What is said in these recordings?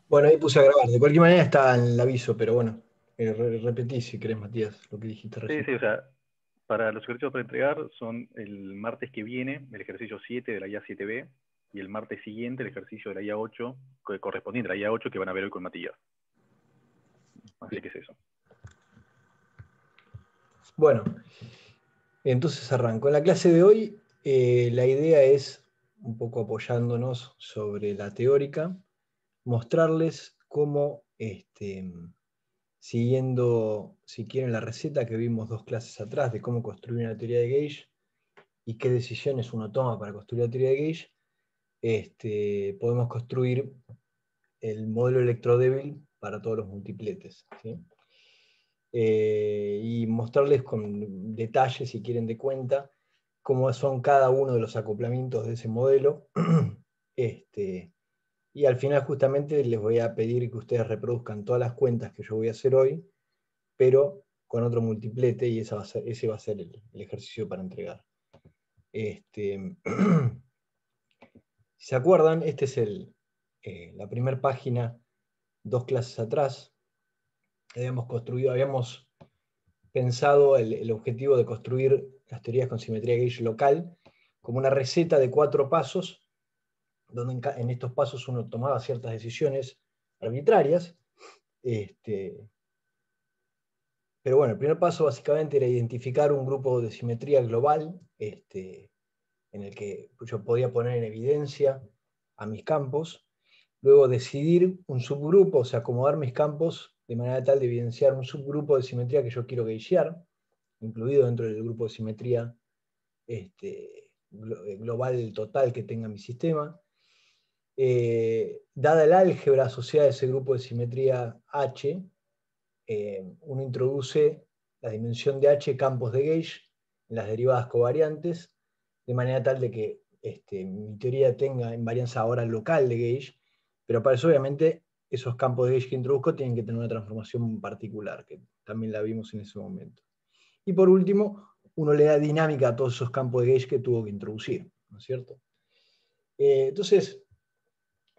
Bueno, ahí puse a grabar. De cualquier manera está en el aviso, pero bueno, repetí si querés, Matías, lo que dijiste Sí, recién. sí, o sea, para los ejercicios para entregar son el martes que viene, el ejercicio 7 de la IA 7B, y el martes siguiente el ejercicio de la IA 8, correspondiente a la IA 8 que van a ver hoy con Matías. Así Bien. que es eso. Bueno, entonces arranco. En la clase de hoy, la idea es, un poco apoyándonos sobre la teórica, mostrarles cómo, siguiendo, si quieren, la receta que vimos dos clases atrás de cómo construir una teoría de gauge y qué decisiones uno toma para construir la teoría de gauge, podemos construir el modelo electrodébil para todos los multipletes, ¿sí? Y mostrarles con detalle, si quieren, de cuenta, cómo son cada uno de los acoplamientos de ese modelo. Y al final justamente les voy a pedir que ustedes reproduzcan todas las cuentas que yo voy a hacer hoy, pero con otro multiplete, y ese va a ser el ejercicio para entregar. Si se acuerdan, esta es la primera página, dos clases atrás. Habíamos pensado el objetivo de construir las teorías con simetría gauge local como una receta de 4 pasos, donde en estos pasos uno tomaba ciertas decisiones arbitrarias. Pero bueno, el primer paso básicamente era identificar un grupo de simetría global, en el que yo podía poner en evidencia a mis campos. Luego decidir un subgrupo, o sea, acomodar mis campos de manera tal de evidenciar un subgrupo de simetría que yo quiero gaugear, incluido dentro del grupo de simetría global total que tenga mi sistema. Dada el álgebra asociada a ese grupo de simetría H, uno introduce la dimensión de H campos de gauge en las derivadas covariantes, de manera tal de que mi teoría tenga invarianza ahora local de gauge, pero para eso obviamente esos campos de gauge que introduzco tienen que tener una transformación particular, que también la vimos en ese momento. Y por último, uno le da dinámica a todos esos campos de gauge que tuvo que introducir, ¿no es cierto? Entonces,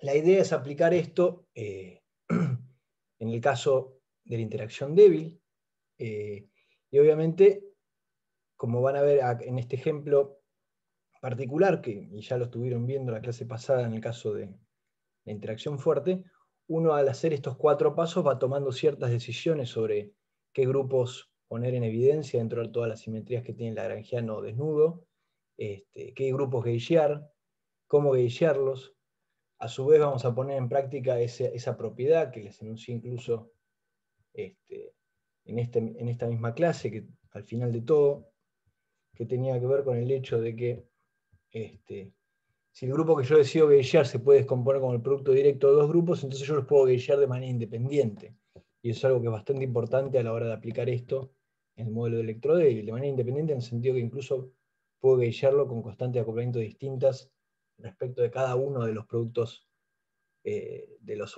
la idea es aplicar esto en el caso de la interacción débil, y obviamente, como van a ver en este ejemplo particular, y ya lo estuvieron viendo la clase pasada en el caso de la interacción fuerte, uno al hacer estos 4 pasos va tomando ciertas decisiones sobre qué grupos poner en evidencia dentro de todas las simetrías que tiene el lagrangiano desnudo, qué grupos gaugear, cómo gaugearlos. A su vez vamos a poner en práctica esa propiedad que les enuncié incluso en esta misma clase, que al final de todo, que tenía que ver con el hecho de que si el grupo que yo decido gaugear se puede descomponer como el producto directo de dos grupos, entonces yo los puedo gaugear de manera independiente. Y eso es algo que es bastante importante a la hora de aplicar esto en el modelo de electrodébil, de manera independiente, en el sentido que incluso puedo gaugearlo con constantes de acoplamiento distintas respecto de cada uno de los productos, de los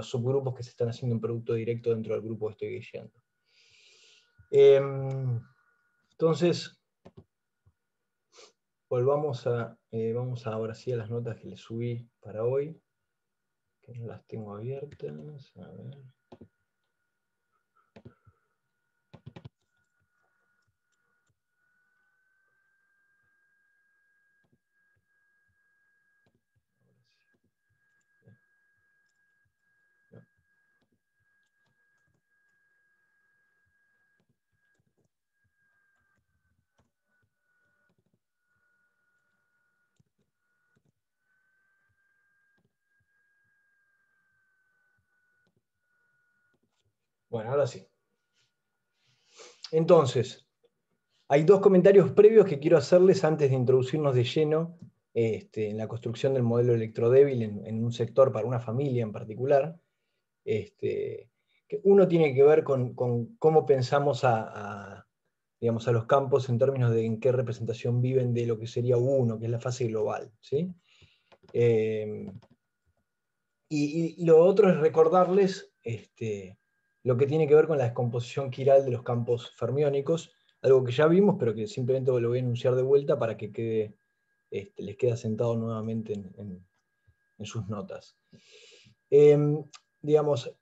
subgrupos que se están haciendo en producto directo dentro del grupo que estoy gaugeando. Entonces, vamos ahora sí a las notas que les subí para hoy, que no las tengo abiertas. A ver. Bueno, ahora sí. Entonces, hay dos comentarios previos que quiero hacerles antes de introducirnos de lleno en la construcción del modelo electrodébil en un sector para una familia en particular. Que uno tiene que ver con cómo pensamos digamos, a los campos en términos de en qué representación viven de lo que sería U1, que es la fase global, ¿sí? Y lo otro es recordarles lo que tiene que ver con la descomposición quiral de los campos fermiónicos, algo que ya vimos, pero que simplemente lo voy a enunciar de vuelta para que les quede asentado nuevamente en sus notas. digamos,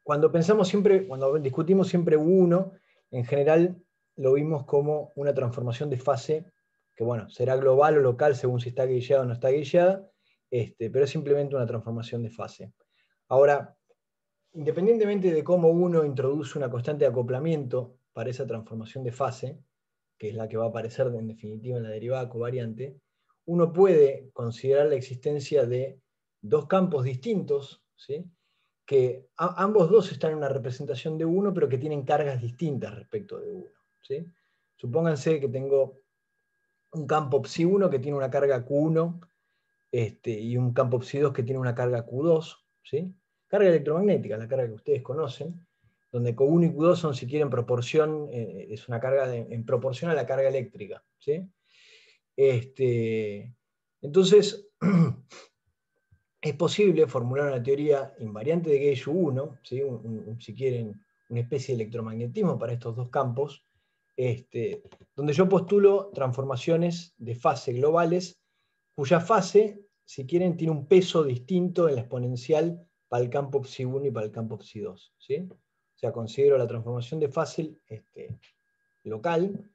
cuando discutimos siempre U1, en general lo vimos como una transformación de fase, que bueno, será global o local según si está gageada o no está gageada, pero es simplemente una transformación de fase. Ahora, independientemente de cómo uno introduce una constante de acoplamiento para esa transformación de fase, que es la que va a aparecer en definitiva en la derivada covariante, uno puede considerar la existencia de dos campos distintos, ¿sí? Que ambos dos están en una representación de uno, pero que tienen cargas distintas respecto de uno, ¿sí? Supónganse que tengo un campo psi1 que tiene una carga Q1 y un campo psi2 que tiene una carga Q2, ¿sí? Carga electromagnética, la carga que ustedes conocen, donde Q1 y Q2 son, si quieren, proporción, es una carga en proporción a la carga eléctrica, ¿sí? Entonces, es posible formular una teoría invariante de Gauge U1, ¿sí? Si quieren, una especie de electromagnetismo para estos dos campos, donde yo postulo transformaciones de fase globales, cuya fase, si quieren, tiene un peso distinto en la exponencial para el campo psi1 y para el campo psi2, ¿sí? O sea, considero la transformación de fase local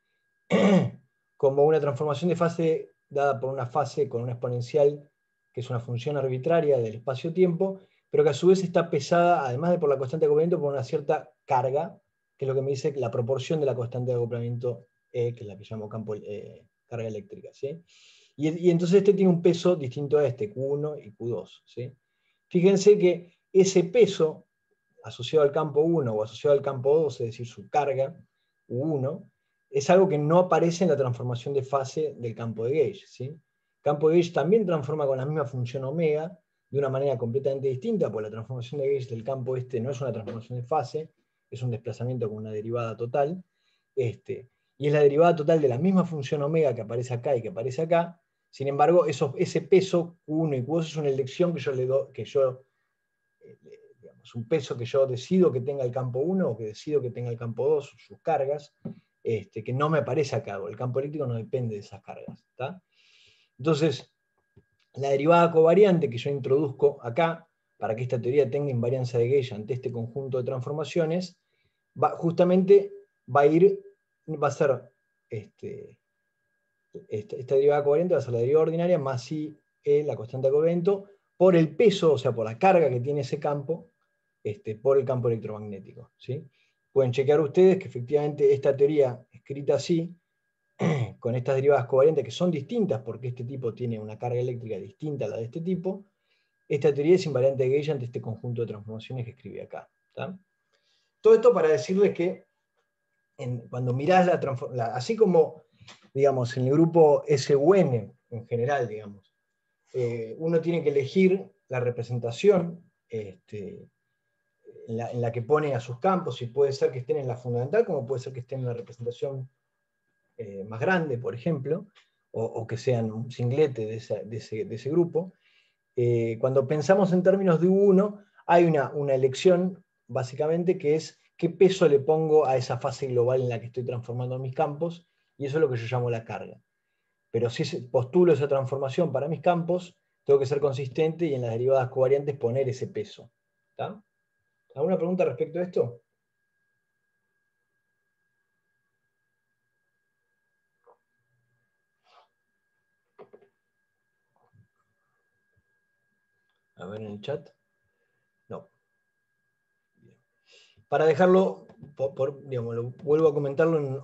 como una transformación de fase dada por una fase con una exponencial que es una función arbitraria del espacio-tiempo, pero que a su vez está pesada, además de por la constante de acoplamiento, por una cierta carga, que es lo que me dice la proporción de la constante de acoplamiento E, que es la que llamo carga eléctrica, ¿sí? Y entonces tiene un peso distinto a Q1 y Q2, ¿sí? Fíjense que ese peso asociado al campo 1 o asociado al campo 2, es decir, su carga, U1, es algo que no aparece en la transformación de fase del campo de Gauge, ¿sí? El campo de Gauge también transforma con la misma función omega, de una manera completamente distinta, porque la transformación de Gauge del campo no es una transformación de fase, es un desplazamiento con una derivada total, y es la derivada total de la misma función omega que aparece acá y que aparece acá. Sin embargo, ese peso Q1 y Q2 es una elección que yo le doy, digamos, un peso que yo decido que tenga el campo 1 o que decido que tenga el campo 2, sus cargas, que no me aparece acá, el campo eléctrico no depende de esas cargas, ¿tá? Entonces, la derivada covariante que yo introduzco acá, para que esta teoría tenga invariancia de Gauge ante este conjunto de transformaciones, justamente va a ser esta derivada covariante va a ser la derivada ordinaria más I, la constante de acoplamiento, por el peso, o sea, por la carga que tiene ese campo, por el campo electromagnético, ¿sí? Pueden chequear ustedes que efectivamente esta teoría escrita así, con estas derivadas covariantes que son distintas porque este tipo tiene una carga eléctrica distinta a la de este tipo, esta teoría es invariante de Gauge ante este conjunto de transformaciones que escribí acá, ¿tá? Todo esto para decirles que cuando mirás así como, digamos, en el grupo SUN en general, digamos, uno tiene que elegir la representación en la que pone a sus campos, y puede ser que estén en la fundamental, como puede ser que estén en la representación más grande, por ejemplo, o que sean un singlete de ese grupo. Cuando pensamos en términos de U1, hay una elección, básicamente, que es qué peso le pongo a esa fase global en la que estoy transformando mis campos, y eso es lo que yo llamo la carga. Pero si postulo esa transformación para mis campos, tengo que ser consistente y en las derivadas covariantes poner ese peso, ¿tá? ¿Alguna pregunta respecto a esto? A ver en el chat. No. Bien. Para dejarlo, digamos, vuelvo a comentarlo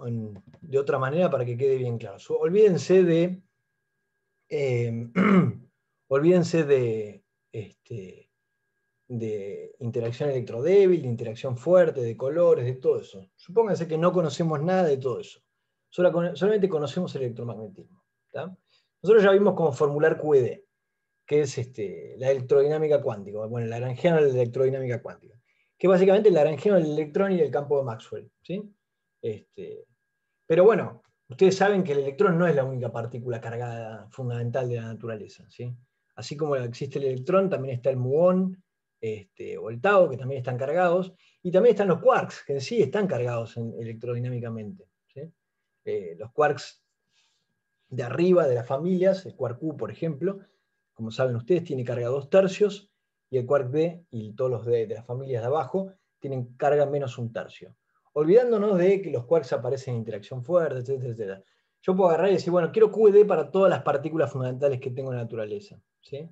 de otra manera para que quede bien claro. Olvídense de olvídense de interacción electrodébil, de interacción fuerte, de colores, de todo eso. Supónganse que no conocemos nada de todo eso. Solamente conocemos el electromagnetismo, ¿tá? Nosotros ya vimos cómo formular QED, que es la electrodinámica cuántica, bueno, el lagrangiano de la electrodinámica cuántica, que es básicamente el lagrangiano del electrón y del campo de Maxwell, ¿sí? Pero bueno, ustedes saben que el electrón no es la única partícula cargada fundamental de la naturaleza, ¿sí? Así como existe el electrón, también está el muón, o el tau, que también están cargados, y también están los quarks, que en sí están cargados electrodinámicamente, ¿sí? Los quarks de arriba de las familias, el quark Q, por ejemplo, como saben ustedes, tiene carga 2/3, y el quark D y todos los de las familias de abajo tienen carga menos 1/3. Olvidándonos de que los quarks aparecen en interacción fuerte, etcétera, etcétera. Yo puedo agarrar y decir, bueno, quiero QED para todas las partículas fundamentales que tengo en la naturaleza, ¿sí?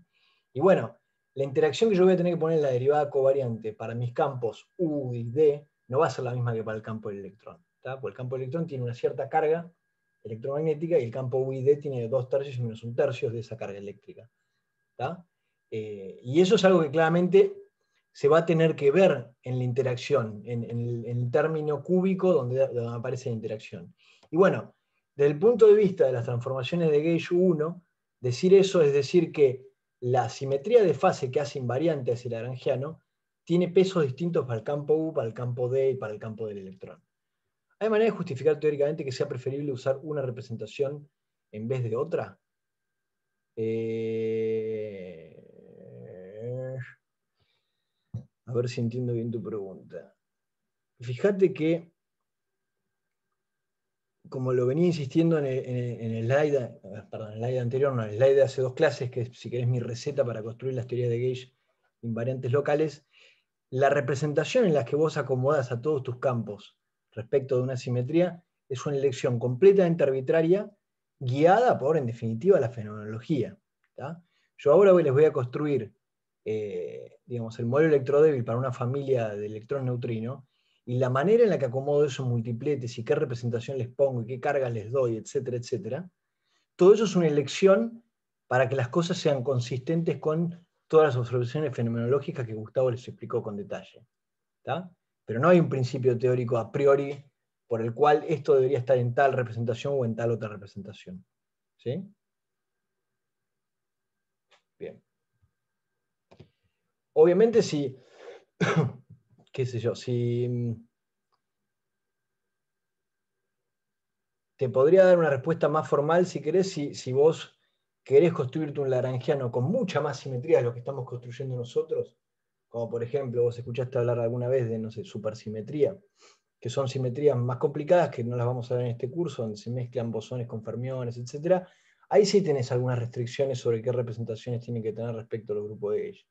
Y bueno, la interacción que yo voy a tener que poner en la derivada covariante para mis campos U y D no va a ser la misma que para el campo del electrón, ¿tá? Porque el campo del electrón tiene una cierta carga electromagnética y el campo U y D tiene 2/3 y menos 1/3 de esa carga eléctrica, ¿tá? Y eso es algo que claramente se va a tener que ver en la interacción, en el término cúbico donde aparece la interacción. Y bueno, desde el punto de vista de las transformaciones de Gauge 1, decir eso es decir que la simetría de fase que hace invariante hacia el lagrangiano tiene pesos distintos para el campo U, para el campo D y para el campo del electrón. ¿Hay manera de justificar teóricamente que sea preferible usar una representación en vez de otra? A ver si entiendo bien tu pregunta. Fíjate que, como lo venía insistiendo en el slide anterior, no, en el slide de hace 2 clases, que si querés mi receta para construir las teorías de Gauge invariantes locales, la representación en la que vos acomodás a todos tus campos respecto de una simetría es una elección completamente arbitraria, guiada por, en definitiva, la fenomenología, ¿tá? Yo ahora les voy a construir digamos, el modelo electrodébil para una familia de electrón-neutrino, y la manera en la que acomodo eso en multipletes y qué representación les pongo y qué cargas les doy, etcétera, etcétera, todo eso es una elección para que las cosas sean consistentes con todas las observaciones fenomenológicas que Gustavo les explicó con detalle, ¿tá? Pero no hay un principio teórico a priori por el cual esto debería estar en tal representación o en tal otra representación, ¿sí? Bien. Obviamente si, qué sé yo, si te podría dar una respuesta más formal si querés, si vos querés construirte un lagrangiano con mucha más simetría de lo que estamos construyendo nosotros, como por ejemplo, vos escuchaste hablar alguna vez de, no sé, supersimetría, que son simetrías más complicadas que no las vamos a ver en este curso, donde se mezclan bosones con fermiones, etc. Ahí sí tenés algunas restricciones sobre qué representaciones tienen que tener respecto a los grupos de Gauge.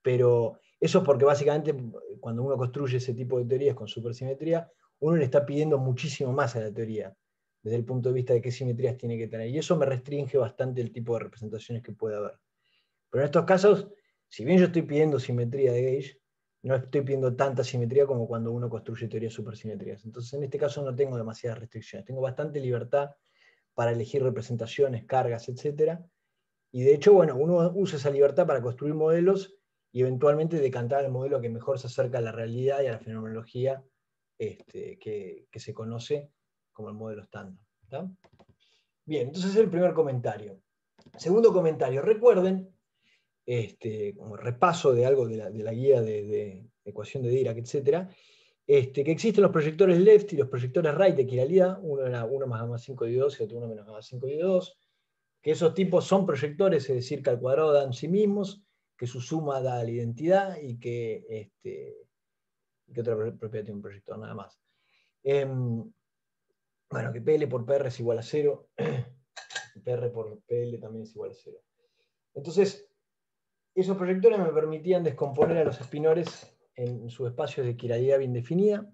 Pero eso es porque básicamente cuando uno construye ese tipo de teorías con supersimetría, uno le está pidiendo muchísimo más a la teoría, desde el punto de vista de qué simetrías tiene que tener. Y eso me restringe bastante el tipo de representaciones que puede haber. Pero en estos casos, si bien yo estoy pidiendo simetría de Gauge, no estoy pidiendo tanta simetría como cuando uno construye teorías supersimetrías. Entonces, en este caso no tengo demasiadas restricciones. Tengo bastante libertad para elegir representaciones, cargas, etc. Y de hecho, bueno, uno usa esa libertad para construir modelos y eventualmente decantar el modelo que mejor se acerca a la realidad y a la fenomenología que se conoce como el modelo estándar, ¿tá? Bien, entonces es el primer comentario. Segundo comentario, recuerden, como repaso de algo de la guía de ecuación de Dirac, etc., que existen los proyectores left y los proyectores right de quiralidad, uno era 1 más gamma 5 de 2 y otro 1 menos gamma 5 de 2, que esos tipos son proyectores, es decir, que al cuadrado dan sí mismos, que su suma da la identidad y que otra propiedad tiene un proyector, nada más. Bueno, que PL por PR es igual a 0, PR por PL también es igual a 0. Entonces, esos proyectores me permitían descomponer a los espinores en sus espacios de quiralidad bien definida,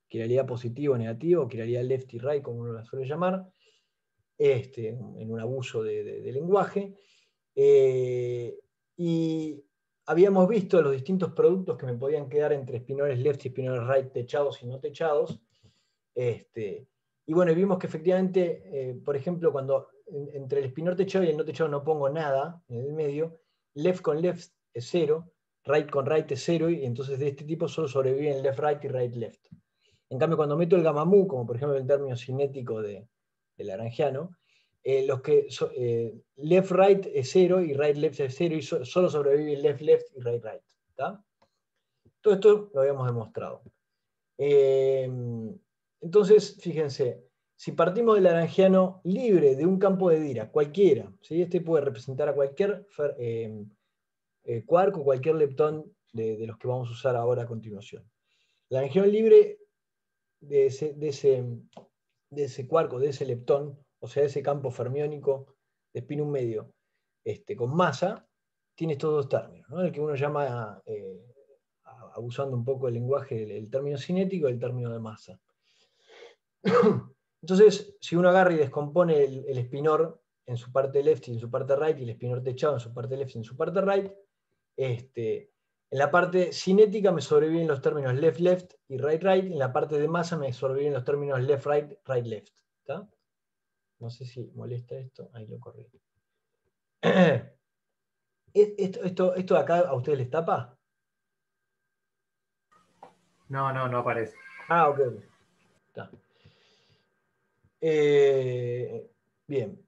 quiralidad positivo o negativo, quiralidad left y right, como uno la suele llamar, en un abuso de lenguaje. Y habíamos visto los distintos productos que me podían quedar entre espinores left y espinores right techados y no techados. Y bueno, vimos que efectivamente, por ejemplo, cuando entre el espinor techado y el no techado no pongo nada en el medio, left con left es 0, right con right es 0, y entonces de este tipo solo sobreviven left right y right left. En cambio, cuando meto el gamma mu, como por ejemplo el término cinético del lagrangiano, los que left right es 0 y right left es 0, y solo sobreviven left left y right right, ¿tá? Todo esto lo habíamos demostrado. Entonces, fíjense, si partimos del lagrangiano libre de un campo de Dirac, cualquiera, ¿sí? Este puede representar a cualquier quark o cualquier leptón de los que vamos a usar ahora a continuación. El lagrangiano libre de ese quark o de ese leptón, o sea, ese campo fermiónico de espino medio con masa, tiene estos dos términos, ¿no? El que uno llama, abusando un poco del lenguaje, el término cinético y el término de masa. Entonces, si uno agarra y descompone el espinor en su parte left y en su parte right, y el espinor techado en su parte left y en su parte right, en la parte cinética me sobreviven los términos left-left y right-right, en la parte de masa me sobreviven los términos left-right, right-left. No sé si molesta esto, ahí lo corrí. ¿Esto de acá a ustedes les tapa? No aparece. Ah, ok. Está. Bien.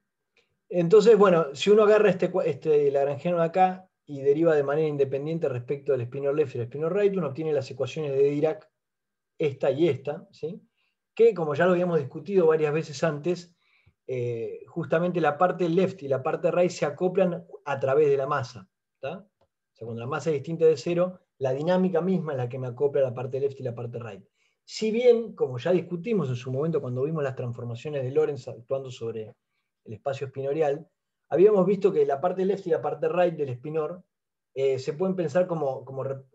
Entonces, bueno, si uno agarra este lagrangiano de acá y deriva de manera independiente respecto del espinor left y el espinor right, uno obtiene las ecuaciones de Dirac, esta y esta, ¿sí? Que, como ya lo habíamos discutido varias veces antes, justamente la parte left y la parte right se acoplan a través de la masa. ¿Tá? O sea, cuando la masa es distinta de cero, la dinámica misma es la que me acopla la parte left y la parte right. Si bien, como ya discutimos en su momento cuando vimos las transformaciones de Lorentz actuando sobre el espacio espinorial, habíamos visto que la parte left y la parte right del espinor se pueden pensar como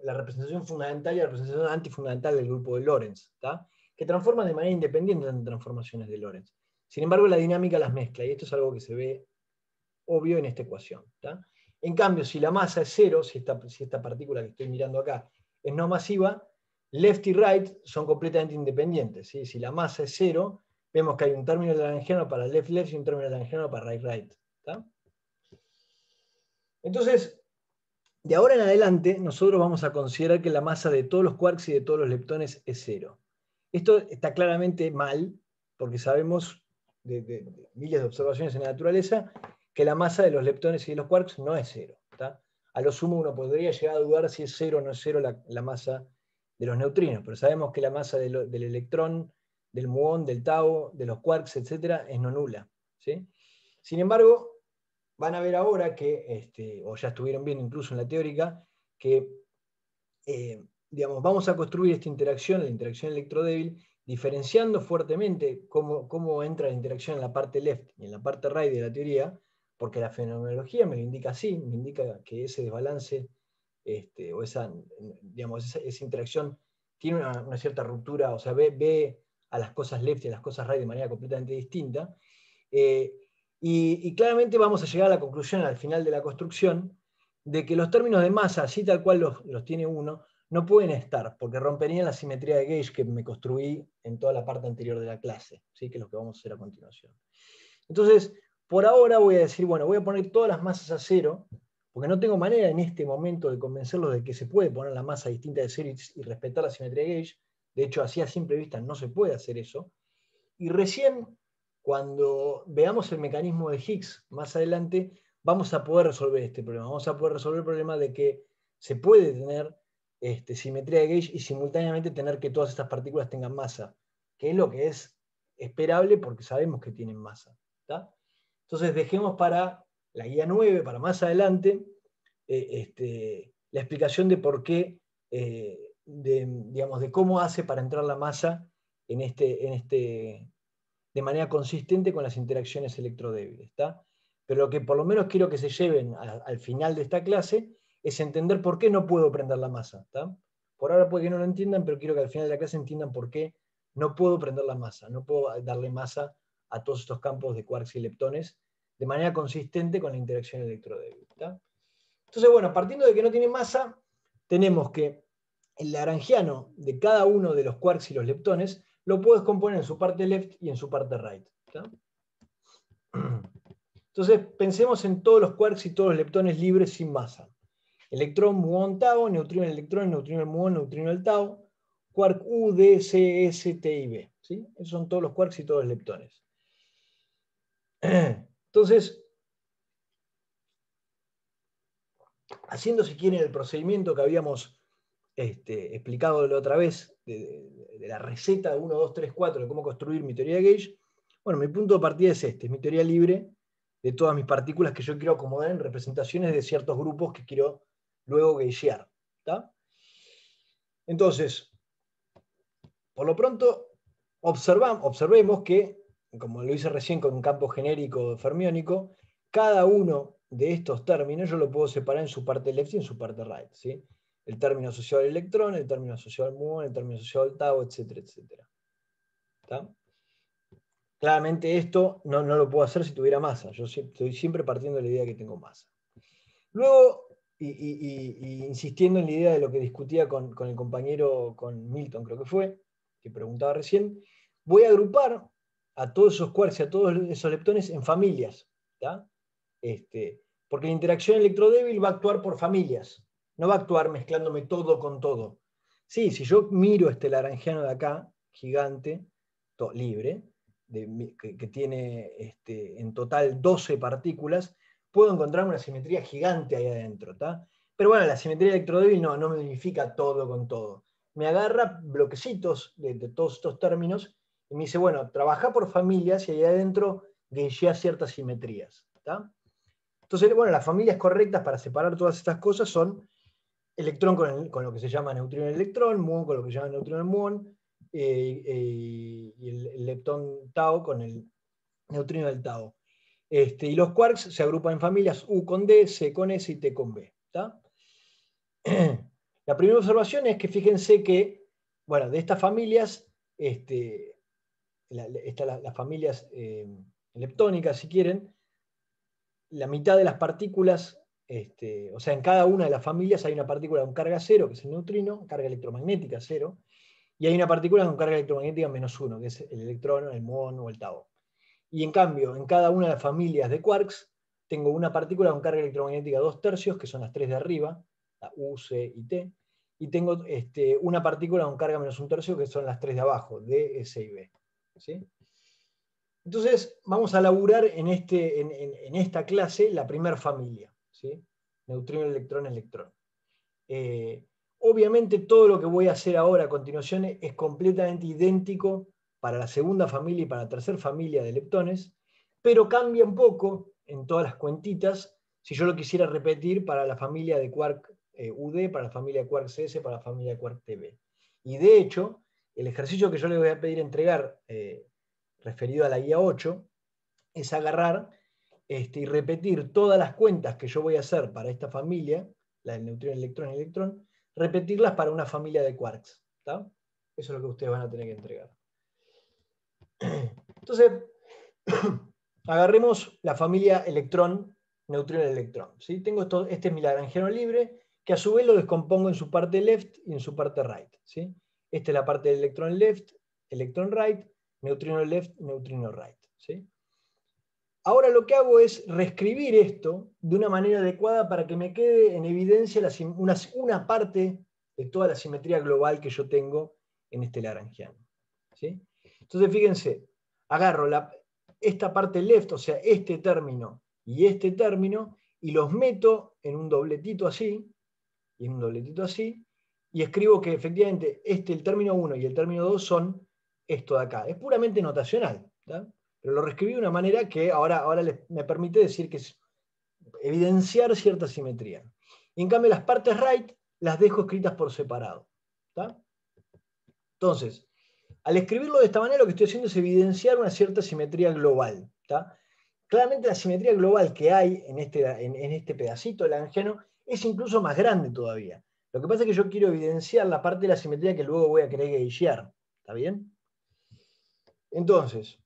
la representación fundamental y la representación antifundamental del grupo de Lorentz, ¿tá? Que transforman de manera independiente en transformaciones de Lorentz. Sin embargo, la dinámica las mezcla, y esto es algo que se ve obvio en esta ecuación. ¿Tá? En cambio, si la masa es cero, si esta partícula que estoy mirando acá es no masiva, left y right son completamente independientes. ¿sí? Si la masa es cero, vemos que hay un término lagrangiano para left-left y un término lagrangiano para right-right. Entonces, de ahora en adelante, nosotros vamos a considerar que la masa de todos los quarks y de todos los leptones es cero. Esto está claramente mal, porque sabemos de miles de observaciones en la naturaleza que la masa de los leptones y de los quarks no es cero. ¿tá? A lo sumo uno podría llegar a dudar si es cero o no es cero la masa de los neutrinos, pero sabemos que la masa del electrón, del muón, del tau, de los quarks, etc., es no nula. ¿sí? Sin embargo, van a ver ahora que, o ya estuvieron viendo incluso en la teórica, que digamos, vamos a construir esta interacción, la interacción electrodébil, diferenciando fuertemente cómo entra la interacción en la parte left y en la parte right de la teoría, porque la fenomenología me lo indica así, me indica que ese desbalance o esa interacción tiene una cierta ruptura, o sea, ve a las cosas left y a las cosas right de manera completamente distinta. Y claramente vamos a llegar a la conclusión al final de la construcción de que los términos de masa, así tal cual los tiene uno, no pueden estar, porque romperían la simetría de Gauge que me construí en toda la parte anterior de la clase, ¿sí? que es lo que vamos a hacer a continuación. Entonces, por ahora voy a decir, bueno, voy a poner todas las masas a cero, porque no tengo manera en este momento de convencerlos de que se puede poner la masa distinta de cero y respetar la simetría de Gauge. De hecho, así a simple vista no se puede hacer eso. Y recién, cuando veamos el mecanismo de Higgs más adelante, vamos a poder resolver este problema. Vamos a poder resolver el problema de que se puede tener simetría de Gauge y simultáneamente tener que todas estas partículas tengan masa, que es lo que es esperable porque sabemos que tienen masa. ¿tá? Entonces dejemos para la guía 9, para más adelante, la explicación de por qué, de cómo hace para entrar la masa de manera consistente con las interacciones electrodébiles. ¿tá? Pero lo que por lo menos quiero que se lleven al final de esta clase es entender por qué no puedo prender la masa. ¿tá? Por ahora puede que no lo entiendan, pero quiero que al final de la clase entiendan por qué no puedo prender la masa, no puedo darle masa a todos estos campos de quarks y leptones de manera consistente con la interacción electrodébil. ¿tá? Entonces, bueno, partiendo de que no tiene masa, tenemos que el lagrangiano de cada uno de los quarks y los leptones lo puedo descomponer en su parte left y en su parte right. ¿tá? Entonces, pensemos en todos los quarks y todos los leptones libres sin masa. Electrón, muón, tau, neutrino, el electrón, neutrino, el muón, neutrino, el tau, quark U, D, C, S, T y B. ¿sí? Esos son todos los quarks y todos los leptones. Entonces, haciendo, si quieren, el procedimiento que habíamos explicado la otra vez, de la receta 1, 2, 3, 4, de cómo construir mi teoría de Gauge, bueno, mi punto de partida es es mi teoría libre de todas mis partículas que yo quiero acomodar en representaciones de ciertos grupos que quiero luego gaugear. ¿tá? Entonces, por lo pronto, observemos que, como lo hice recién con un campo genérico fermiónico, cada uno de estos términos yo lo puedo separar en su parte left y en su parte right, ¿sí? El término asociado al electrón, el término asociado al muón, el término asociado al tau, etcétera, etcétera. ¿Está? Claramente esto no lo puedo hacer si tuviera masa. Yo estoy siempre partiendo de la idea de que tengo masa. Luego, y insistiendo en la idea de lo que discutía con el compañero, con Milton creo que fue, que preguntaba recién, voy a agrupar a todos esos quarks y a todos esos leptones en familias. ¿Tá? Porque la interacción electrodébil va a actuar por familias, no va a actuar mezclándome todo con todo. Sí, si yo miro este laranjiano de acá, gigante, libre, que tiene en total 12 partículas, puedo encontrar una simetría gigante ahí adentro. ¿Tá? Pero bueno, la simetría electrodébil no me unifica todo con todo. Me agarra bloquecitos de todos estos términos y me dice, bueno, trabaja por familias y ahí adentro gaugeá ciertas simetrías. ¿Tá? Entonces, bueno, las familias correctas para separar todas estas cosas son electrón con lo que se llama neutrino-electrón, muón con lo que se llama neutrino-muón, y el leptón tau con el neutrino del tau. Y los quarks se agrupan en familias U con D, C con S y T con B. ¿Tá? La primera observación es que fíjense que, bueno, de estas familias, las familias leptónicas, si quieren, la mitad de las partículas, o sea, en cada una de las familias hay una partícula con carga cero, que es el neutrino, carga electromagnética cero, y hay una partícula con carga electromagnética -1, que es el electrón, el muón o el tau. Y en cambio, en cada una de las familias de quarks, tengo una partícula con carga electromagnética 2/3, que son las tres de arriba, la U, C y T, y tengo una partícula con carga -1/3, que son las tres de abajo, D, S y B. ¿Sí? Entonces, vamos a laburar en esta clase la primera familia, ¿sí? Neutrino, electrón, electrón. Obviamente todo lo que voy a hacer ahora a continuación es completamente idéntico para la segunda familia y para la tercera familia de leptones, pero cambia un poco en todas las cuentitas si yo lo quisiera repetir para la familia de quark UD, para la familia de quark CS, para la familia de quark TB. Y de hecho, el ejercicio que yo les voy a pedir entregar referido a la guía 8 es agarrar y repetir todas las cuentas que yo voy a hacer para esta familia, la del neutrino, electrón, electrón, repetirlas para una familia de quarks. ¿Tá? Eso es lo que ustedes van a tener que entregar. Entonces, agarremos la familia electrón, neutrino, electrón. ¿Sí? Tengo este es mi lagrangiano libre, que a su vez lo descompongo en su parte left y en su parte right. ¿Sí? Esta es la parte del electrón left, electrón right, neutrino left, neutrino right. ¿Sí? Ahora lo que hago es reescribir esto de una manera adecuada para que me quede en evidencia una parte de toda la simetría global que yo tengo en este lagrangiano. ¿Sí? Entonces fíjense, agarro esta parte left, o sea, este término y los meto en un dobletito así, y en un dobletito así, y escribo que efectivamente el término 1 y el término 2 son esto de acá. Es puramente notacional, ¿tá? Pero lo reescribí de una manera que ahora me permite decir que es evidenciar cierta simetría. Y en cambio las partes right las dejo escritas por separado. ¿Tá? Entonces, al escribirlo de esta manera lo que estoy haciendo es evidenciar una cierta simetría global. ¿Tá? Claramente la simetría global que hay en este pedacito del lagrangiano es incluso más grande todavía. Lo que pasa es que yo quiero evidenciar la parte de la simetría que luego voy a querer gaugear. ¿Está bien? Entonces,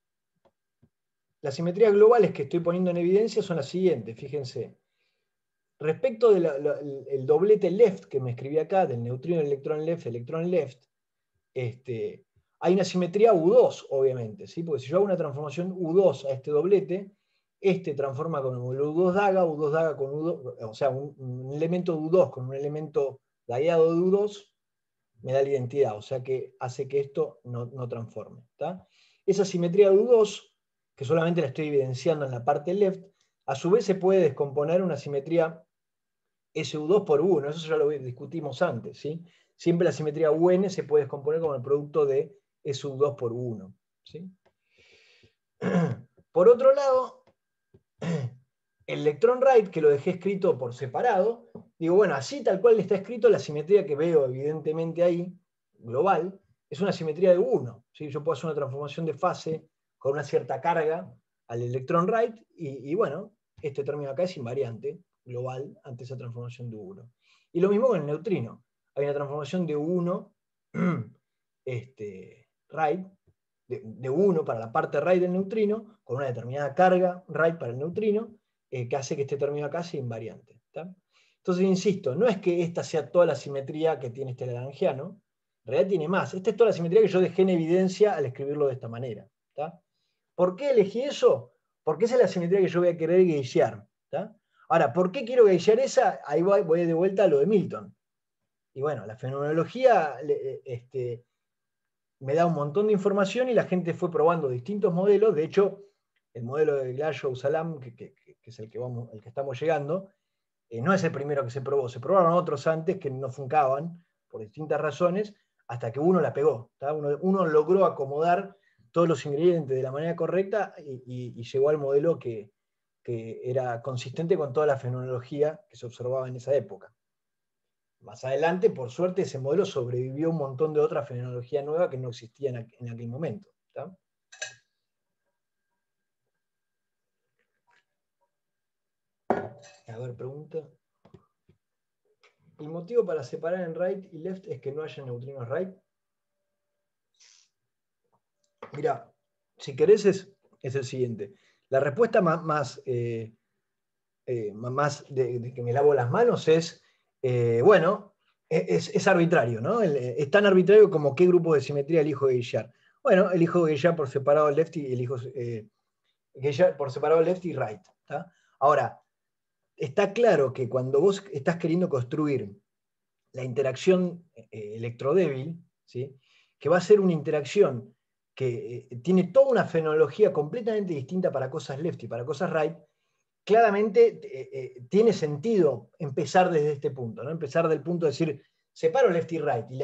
las simetrías globales que estoy poniendo en evidencia son las siguientes, fíjense. Respecto del doblete left que me escribí acá, del neutrino, electrón left, hay una simetría U2, obviamente, ¿sí? Porque si yo hago una transformación U2 a este doblete, transforma con el U2 daga con U2, o sea, un elemento de U2 con un elemento dagueado de U2, me da la identidad, o sea que hace que esto no transforme. ¿Tá? Esa simetría de U2, que solamente la estoy evidenciando en la parte left, a su vez se puede descomponer una simetría SU2 por U1, eso ya lo discutimos antes. ¿Sí? Siempre la simetría UN se puede descomponer como el producto de SU2 por U1. ¿Sí? Por otro lado, el electron right, que lo dejé escrito por separado, digo, bueno, así tal cual está escrito, la simetría que veo evidentemente ahí, global, es una simetría de 1. ¿Sí? Yo puedo hacer una transformación de fase con una cierta carga al electron right, y bueno, este término acá es invariante, global, ante esa transformación de U1. Y lo mismo con el neutrino. Hay una transformación de U1 right, de U1 para la parte right del neutrino, con una determinada carga right para el neutrino, que hace que este término acá sea invariante. ¿Está? Entonces, insisto, no es que esta sea toda la simetría que tiene este lagrangiano, en realidad tiene más. Esta es toda la simetría que yo dejé en evidencia al escribirlo de esta manera. ¿Está? ¿Por qué elegí eso? Porque esa es la simetría que yo voy a querer gagear. Ahora, ¿por qué quiero gagear esa? Ahí voy de vuelta a lo de Milton. Y bueno, la fenomenología me da un montón de información y la gente fue probando distintos modelos. De hecho, el modelo de Glashow-Salam, que es el que estamos llegando, no es el primero que se probó. Se probaron otros antes que no funcaban por distintas razones, hasta que uno la pegó. Uno logró acomodar todos los ingredientes de la manera correcta y llegó al modelo que era consistente con toda la fenomenología que se observaba en esa época. Más adelante, por suerte, ese modelo sobrevivió a un montón de otra fenomenología nueva que no existía en aquel momento. ¿Está? A ver, pregunta. ¿El motivo para separar en right y left es que no haya neutrinos right? Mira, si querés es el siguiente. La respuesta más de que me lavo las manos es, bueno, es arbitrario, ¿no? Es tan arbitrario como qué grupo de simetría elijo gagear. Bueno, elijo gagear por separado left y elijo gagear por separado left y right. ¿Tá? Ahora, está claro que cuando vos estás queriendo construir la interacción electrodébil, ¿sí? Que va a ser una interacción que tiene toda una fenomenología completamente distinta para cosas left y para cosas right, claramente tiene sentido empezar desde este punto, ¿no? Empezar del punto de decir, separo left y right, y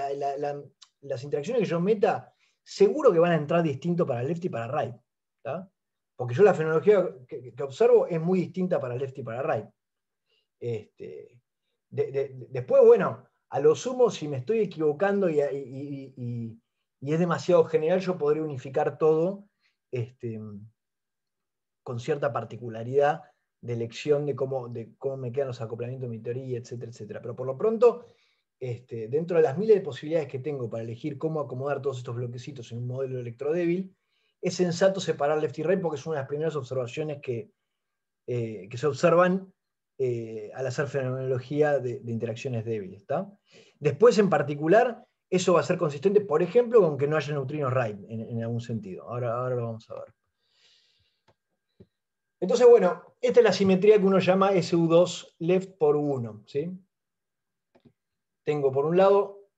las interacciones que yo meta, seguro que van a entrar distinto para left y para right. ¿Tá? Porque yo la fenomenología que observo es muy distinta para left y para right. Después, bueno, a lo sumo, si me estoy equivocando y es demasiado general, yo podré unificar todo con cierta particularidad de elección de cómo me quedan los acoplamientos de mi teoría, etcétera, etcétera. Pero por lo pronto, dentro de las miles de posibilidades que tengo para elegir cómo acomodar todos estos bloquecitos en un modelo electrodébil, es sensato separar left y right porque es una de las primeras observaciones que se observan al hacer fenomenología de interacciones débiles. ¿Tá? Después, en particular, eso va a ser consistente, por ejemplo, con que no haya neutrinos right en algún sentido. Ahora lo vamos a ver. Entonces, bueno, esta es la simetría que uno llama SU2 left por U1. ¿Sí? Tengo por un lado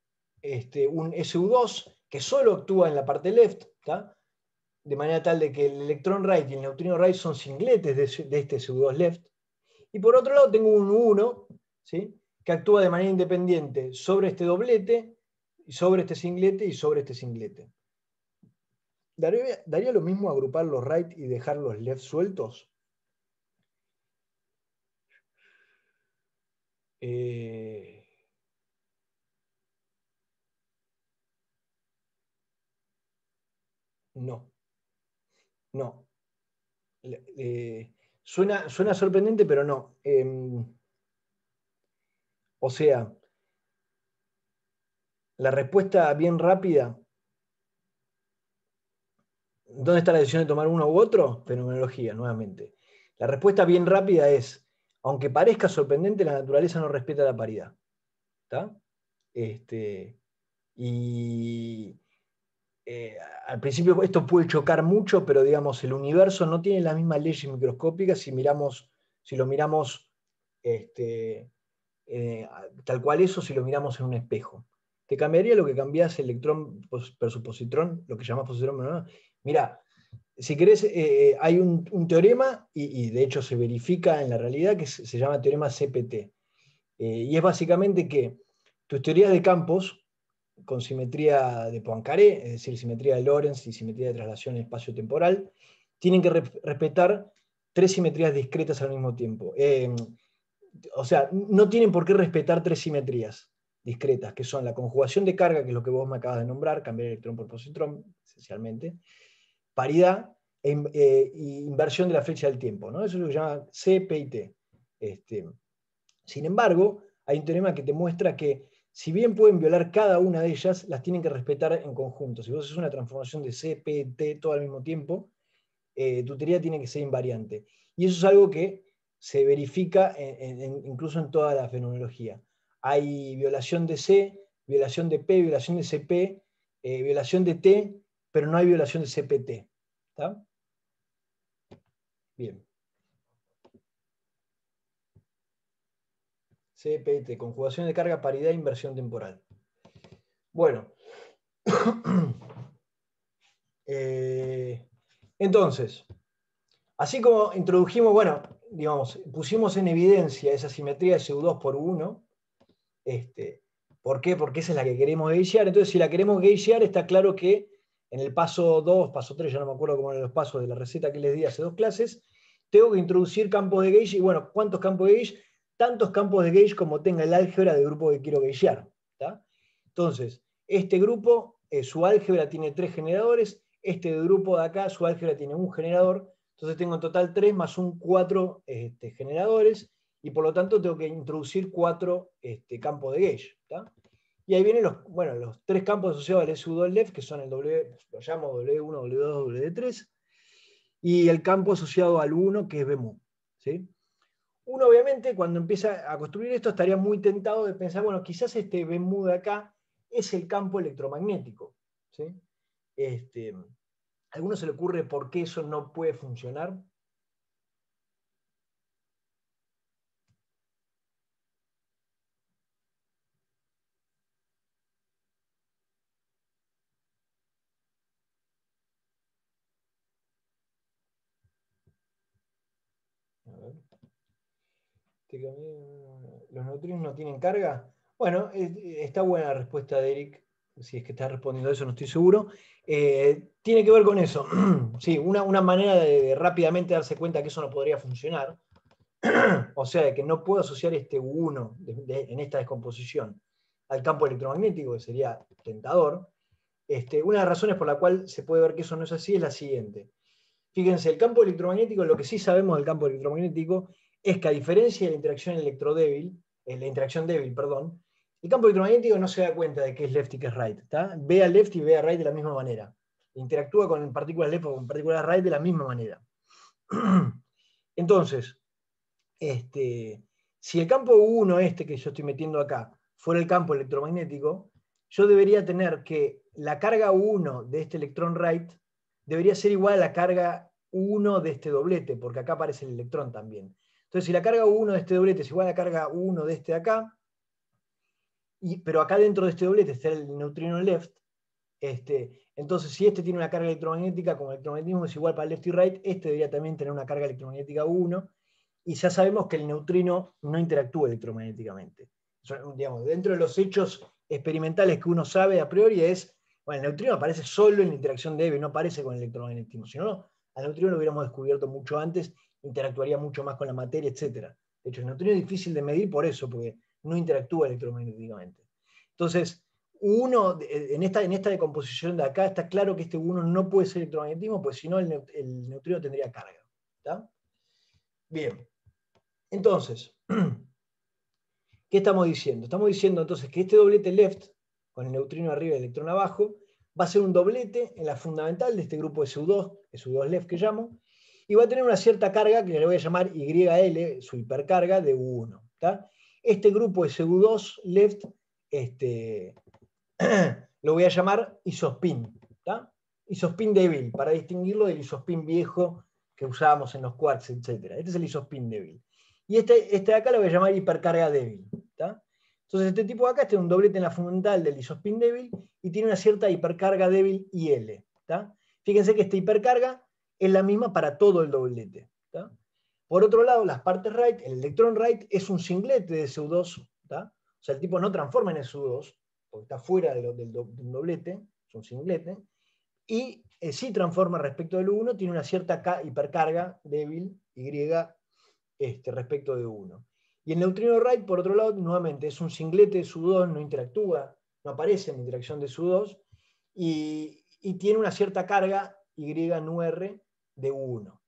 un SU2 que solo actúa en la parte left, ¿tá? De manera tal de que el electrón right y el neutrino right son singletes de este SU2 left. Y por otro lado tengo un U1, ¿sí? Que actúa de manera independiente sobre este doblete, sobre este singlete y sobre este singlete. ¿Daría lo mismo agrupar los right y dejar los left sueltos? No. No. Suena sorprendente, pero no. O sea, la respuesta bien rápida. ¿Dónde está la decisión de tomar uno u otro? Fenomenología, nuevamente. La respuesta bien rápida es, aunque parezca sorprendente, la naturaleza no respeta la paridad. ¿Está? Al principio esto puede chocar mucho, pero digamos, el universo no tiene las mismas leyes microscópicas si lo miramos tal cual eso, si lo miramos en un espejo. ¿Te cambiaría lo que cambias electrón versus positrón? Lo que llamas positrón, ¿no? Mira, si querés, hay un teorema, y de hecho se verifica en la realidad, que se llama teorema CPT. Y es básicamente que tus teorías de campos, con simetría de Poincaré, es decir, simetría de Lorentz y simetría de traslación espacio-temporal, tienen que respetar tres simetrías discretas al mismo tiempo. O sea, no tienen por qué respetar tres simetrías discretas, que son la conjugación de carga, que es lo que vos me acabas de nombrar, cambiar electrón por positrón, esencialmente, paridad inversión de la flecha del tiempo, ¿no? Eso es lo que se llama C, P y T. Sin embargo, hay un teorema que te muestra que si bien pueden violar cada una de ellas, las tienen que respetar en conjunto. Si vos haces una transformación de C, P, T todo al mismo tiempo, tu teoría tiene que ser invariante. Y eso es algo que se verifica incluso en toda la fenomenología. Hay violación de C, violación de P, violación de CP, violación de T, pero no hay violación de CPT. ¿Está? Bien. CPT, conjugación de carga, paridad, inversión temporal. Bueno. Entonces, así como introdujimos, bueno, digamos, pusimos en evidencia esa simetría de SU2 por 1. ¿Por qué? Porque esa es la que queremos gagear. Entonces, si la queremos gagear, está claro que en el paso 2, paso 3, ya no me acuerdo cómo eran los pasos de la receta que les di hace 2 clases, tengo que introducir campos de gauge. Y bueno, ¿cuántos campos de gauge? Tantos campos de gauge como tenga el álgebra del grupo que quiero gagear. Entonces, este grupo, su álgebra tiene 3 generadores. Este grupo de acá, su álgebra tiene un generador. Entonces tengo en total 3 más un 4 generadores. Y por lo tanto tengo que introducir 4 campos de gauge. Y ahí vienen los 3 campos asociados al SU2 left, que son el W, lo llamo W1, W2, W3, y el campo asociado al 1, que es BMU. ¿Sí? Uno obviamente cuando empieza a construir esto estaría muy tentado de pensar, bueno, quizás este BMU de acá es el campo electromagnético. ¿Sí? ¿A alguno se le ocurre por qué eso no puede funcionar? A ver. ¿Los neutrinos no tienen carga? Bueno, está buena la respuesta de Eric. Si es que está respondiendo a eso, no estoy seguro. Tiene que ver con eso. Sí, una manera de rápidamente darse cuenta que eso no podría funcionar. O sea, de que no puedo asociar este U1 en esta descomposición al campo electromagnético, que sería tentador. Una de las razones por la cual se puede ver que eso no es así es la siguiente. Fíjense, el campo electromagnético, lo que sí sabemos del campo electromagnético es que a diferencia de la interacción débil, perdón, el campo electromagnético no se da cuenta de que es left y que es right. Ve a left y ve a right de la misma manera. Interactúa con partículas left o con partículas right de la misma manera. Entonces, si el campo 1 que yo estoy metiendo acá fuera el campo electromagnético, yo debería tener que la carga 1 de este electrón right debería ser igual a la carga 1 de este doblete, porque acá aparece el electrón también. Entonces, si la carga 1 de este doblete es igual a la carga 1 de este de acá, pero acá dentro de este doblete está el neutrino left, entonces si este tiene una carga electromagnética, como el electromagnetismo es igual para left y right, este debería también tener una carga electromagnética 1, y ya sabemos que el neutrino no interactúa electromagnéticamente. Digamos, dentro de los hechos experimentales que uno sabe a priori es, bueno, el neutrino aparece solo en la interacción débil, no aparece con el electromagnetismo. Si no, al neutrino lo hubiéramos descubierto mucho antes, interactuaría mucho más con la materia, etc. De hecho, el neutrino es difícil de medir por eso, porque no interactúa electromagnéticamente. Entonces, en esta decomposición de acá está claro que este 1 no puede ser electromagnetismo, pues si no el neutrino tendría carga. ¿Está? Bien. Entonces, ¿qué estamos diciendo? Estamos diciendo entonces que este doblete left, con el neutrino arriba y el electrón abajo, va a ser un doblete en la fundamental de este grupo de SU2 left que llamo, y va a tener una cierta carga que le voy a llamar YL, su hipercarga de U1. ¿Tá? Este grupo de SU2 left lo voy a llamar isospin. ¿Tá? Isospin débil, para distinguirlo del isospin viejo que usábamos en los quarks, etc. Este es el isospin débil. Y este de acá lo voy a llamar hipercarga débil. ¿Tá? Entonces este tipo de acá tiene un doblete en la fundamental del isospin débil y tiene una cierta hipercarga débil IL. ¿Tá? Fíjense que esta hipercarga es la misma para todo el doblete. ¿Tá? Por otro lado, las partes right, el electrón right es un singlete de SU2. ¿Tá? O sea, el tipo no transforma en SU2, porque está fuera del doblete, es un singlete, y sí transforma respecto del U1, tiene una cierta hipercarga débil, Y, respecto de U1. Y el neutrino right, por otro lado, nuevamente es un singlete de SU2, no interactúa, no aparece en la interacción de SU2, y tiene una cierta carga Y nu R de 1.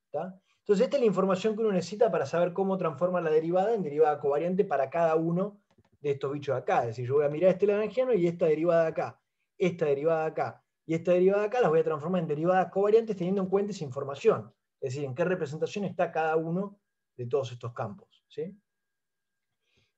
Entonces esta es la información que uno necesita para saber cómo transformar la derivada en derivada covariante para cada uno de estos bichos de acá. Es decir, yo voy a mirar este lagrangiano y esta derivada de acá, esta derivada de acá y esta derivada de acá las voy a transformar en derivadas covariantes teniendo en cuenta esa información. Es decir, en qué representación está cada uno de todos estos campos. ¿Sí?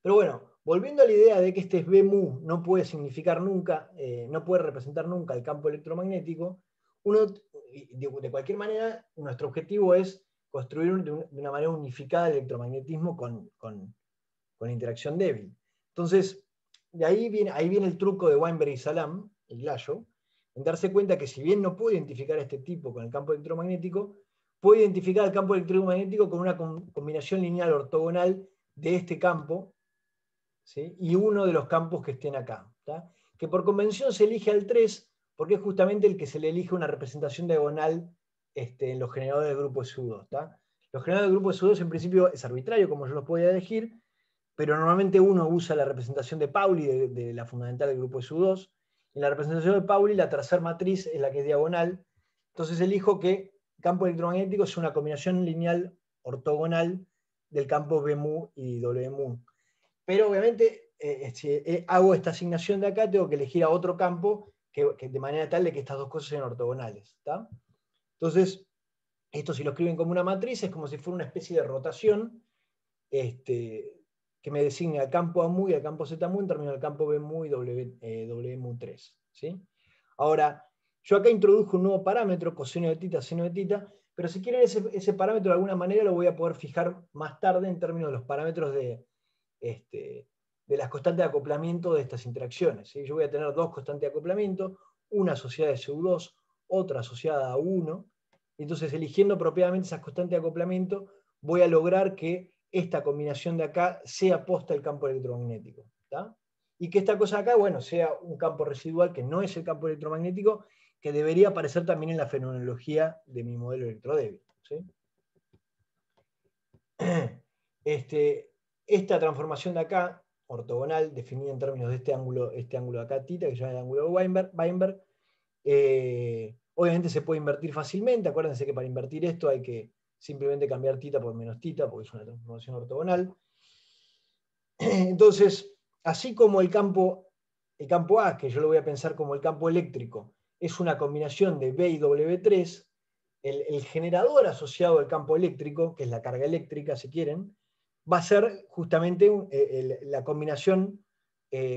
Pero bueno, volviendo a la idea de que este B mu no puede significar nunca, no puede representar nunca el campo electromagnético, de cualquier manera, nuestro objetivo es construir de una manera unificada el electromagnetismo con interacción débil. Entonces, de ahí viene el truco de Weinberg y Salam, el Glashow, en darse cuenta que si bien no puede identificar a este tipo con el campo electromagnético, puede identificar el campo electromagnético con una combinación lineal ortogonal de este campo, ¿sí? Y uno de los campos que estén acá. ¿Tá? Que por convención se elige al 3 porque es justamente el que se le elige una representación diagonal en los generadores del grupo SU2. ¿Tá? Los generadores del grupo SU2 en principio es arbitrario, como yo los podía elegir, pero normalmente uno usa la representación de Pauli, de la fundamental del grupo SU2. En la representación de Pauli, la tercera matriz es la que es diagonal. Entonces elijo que el campo electromagnético es una combinación lineal ortogonal del campo B mu y W mu. Pero obviamente, si hago esta asignación de acá, tengo que elegir a otro campo que de manera tal de que estas dos cosas sean ortogonales. ¿Tá? Entonces, esto si lo escriben como una matriz, es como si fuera una especie de rotación que me designe al campo A mu y al campo Z mu en términos del campo B mu y W mu 3. ¿Sí? Ahora, yo acá introduzco un nuevo parámetro, coseno de tita, seno de tita, pero si quieren ese parámetro de alguna manera lo voy a poder fijar más tarde en términos de los parámetros de las constantes de acoplamiento de estas interacciones. ¿Sí? Yo voy a tener dos constantes de acoplamiento, una asociada a SU2, otra asociada a 1. Entonces, eligiendo apropiadamente esas constantes de acoplamiento, voy a lograr que esta combinación de acá sea posta el campo electromagnético. ¿Tá? Y que esta cosa de acá, bueno, sea un campo residual que no es el campo electromagnético, que debería aparecer también en la fenomenología de mi modelo electrodébil. ¿Sí? Esta transformación de acá, ortogonal, definida en términos de este ángulo de acá, tita, que se llama el ángulo de Weinberg, obviamente se puede invertir fácilmente. Acuérdense que para invertir esto hay que simplemente cambiar tita por menos tita, porque es una transformación ortogonal. Entonces, así como el campo A, que yo lo voy a pensar como el campo eléctrico, es una combinación de B y W3, el generador asociado al campo eléctrico, que es la carga eléctrica, si quieren, va a ser justamente la combinación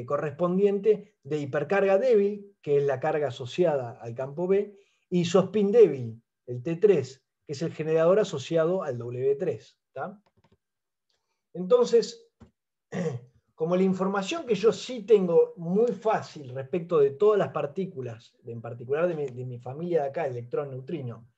correspondiente de hipercarga débil, que es la carga asociada al campo B, y isospin débil, el T3, que es el generador asociado al W3. ¿Tá? Entonces, como la información que yo sí tengo muy fácil respecto de todas las partículas, en particular de mi familia de acá, electrón, neutrino,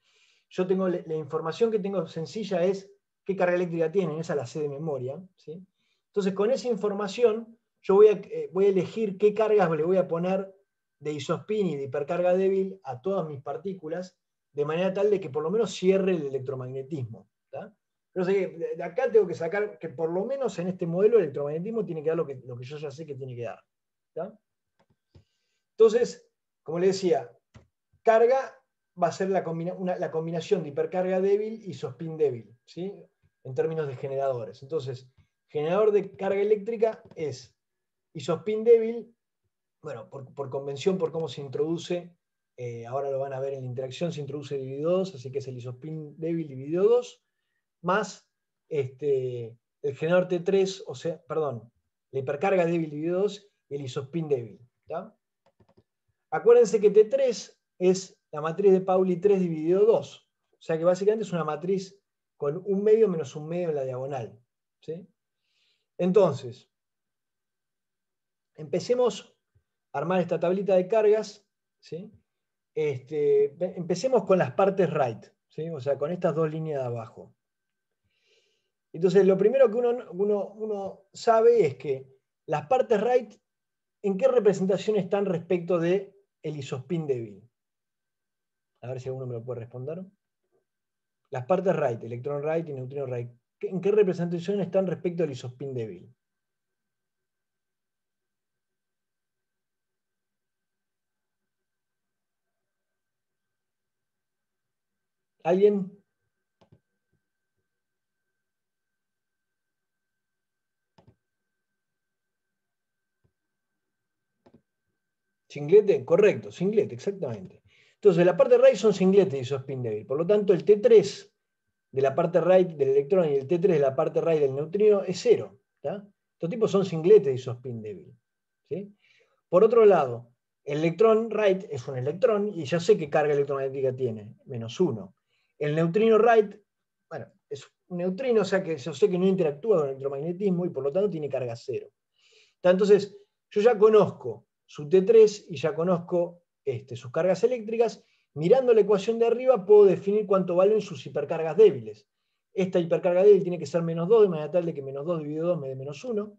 yo tengo la información que tengo sencilla es qué carga eléctrica tienen, esa la sé de memoria. ¿Sí? Entonces, con esa información, yo voy a elegir qué cargas le voy a poner de isospin y de hipercarga débil a todas mis partículas, de manera tal de que por lo menos cierre el electromagnetismo. ¿Tá? Pero de acá tengo que sacar que por lo menos en este modelo el electromagnetismo tiene que dar lo que yo ya sé que tiene que dar. ¿Tá? Entonces, como le decía, carga va a ser la combinación de hipercarga débil y isospin débil, ¿sí? En términos de generadores. Entonces, generador de carga eléctrica es isospin débil, bueno, por convención, por cómo se introduce, ahora lo van a ver en la interacción, se introduce dividido 2, así que es el isospin débil dividido 2, más el generador T3, o sea, perdón, la hipercarga débil dividido 2 y el isospin débil. ¿Tá? Acuérdense que T3 es la matriz de Pauli 3 dividido 2. O sea que básicamente es una matriz con un medio menos un medio en la diagonal. ¿Sí? Entonces, empecemos a armar esta tablita de cargas. ¿Sí? Empecemos con las partes right. ¿Sí? O sea, con estas dos líneas de abajo. Entonces, lo primero que uno sabe es que las partes right, ¿en qué representación están respecto del isospin débil? A ver si alguno me lo puede responder. Las partes right, electrón right y neutrino right, ¿en qué representación están respecto al isospin débil? ¿Alguien? Singlete, correcto, singlete, exactamente. Entonces, la parte right son singletes de isospin débil. Por lo tanto, el T3 de la parte right del electrón y el T3 de la parte right del neutrino es 0. Estos tipos son singletes de isospin débil. ¿Sí? Por otro lado, el electrón right es un electrón y ya sé qué carga electromagnética tiene, -1. El neutrino right, bueno, es un neutrino, o sea que yo sé que no interactúa con el electromagnetismo y por lo tanto tiene carga 0. Entonces, yo ya conozco su T3 y ya conozco sus cargas eléctricas. Mirando la ecuación de arriba puedo definir cuánto valen sus hipercargas débiles. Esta hipercarga débil tiene que ser -2, de manera tal de que -2 dividido 2 me dé -1.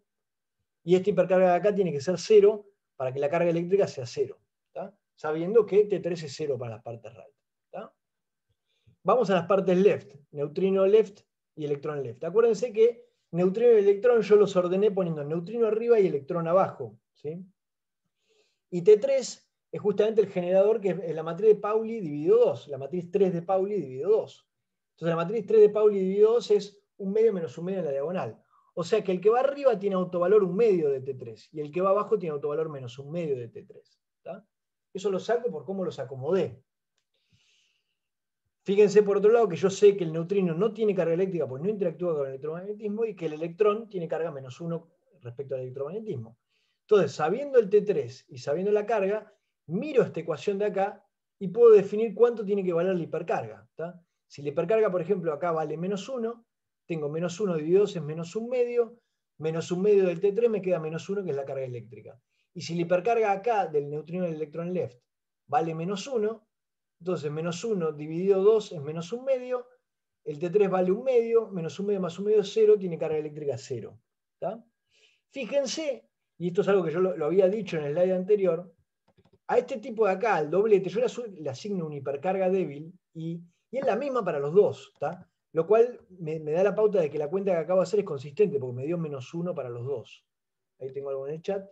Y esta hipercarga de acá tiene que ser 0 para que la carga eléctrica sea 0. ¿Tá? Sabiendo que T3 es 0 para las partes right. ¿Tá? Vamos a las partes left. Neutrino left y electrón left. Acuérdense que neutrino y electrón yo los ordené poniendo neutrino arriba y electrón abajo. ¿Sí? Y T3 es justamente el generador que es la matriz de Pauli dividido 2. La matriz 3 de Pauli dividido 2. Entonces la matriz 3 de Pauli dividido 2 es 1 medio menos 1 medio en la diagonal. O sea que el que va arriba tiene autovalor 1 medio de T3 y el que va abajo tiene autovalor menos 1 medio de T3. ¿Tá? Eso lo saco por cómo los acomodé. Fíjense por otro lado que yo sé que el neutrino no tiene carga eléctrica porque no interactúa con el electromagnetismo y que el electrón tiene carga -1 respecto al electromagnetismo. Entonces, sabiendo el T3 y sabiendo la carga, miro esta ecuación de acá y puedo definir cuánto tiene que valer la hipercarga. ¿Tá? Si la hipercarga, por ejemplo, acá vale -1, tengo -1 dividido 2 es -1 medio, -1 medio del T3 me queda -1, que es la carga eléctrica. Y si la hipercarga acá del neutrino del electrón left vale -1, entonces -1 dividido 2 es -1 medio, el T3 vale 1 medio, -1 medio más 1 medio es 0, tiene carga eléctrica 0. ¿Tá? Fíjense, y esto es algo que yo lo había dicho en el slide anterior, a este tipo de acá, al doblete, yo le asigno una hipercarga débil y es la misma para los dos, ¿tá? Lo cual me da la pauta de que la cuenta que acabo de hacer es consistente, porque me dio -1 para los dos. Ahí tengo algo en el chat.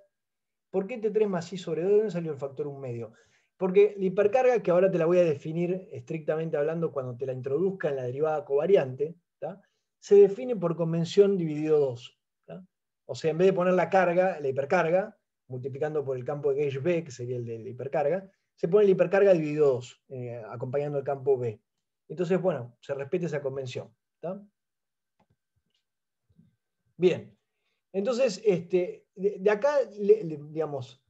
¿Por qué T3 más I sobre 2? ¿De dónde salió el factor 1 medio? Porque la hipercarga, que ahora te la voy a definir estrictamente hablando cuando te la introduzca en la derivada covariante, ¿tá? Se define por convención dividido 2. ¿Tá? O sea, en vez de poner la carga, la hipercarga, multiplicando por el campo de gauge B, que sería el de la hipercarga, se pone la hipercarga dividido 2, acompañando el campo B. Entonces, bueno, se respeta esa convención. ¿Tá? Bien. Entonces, de acá, digamos,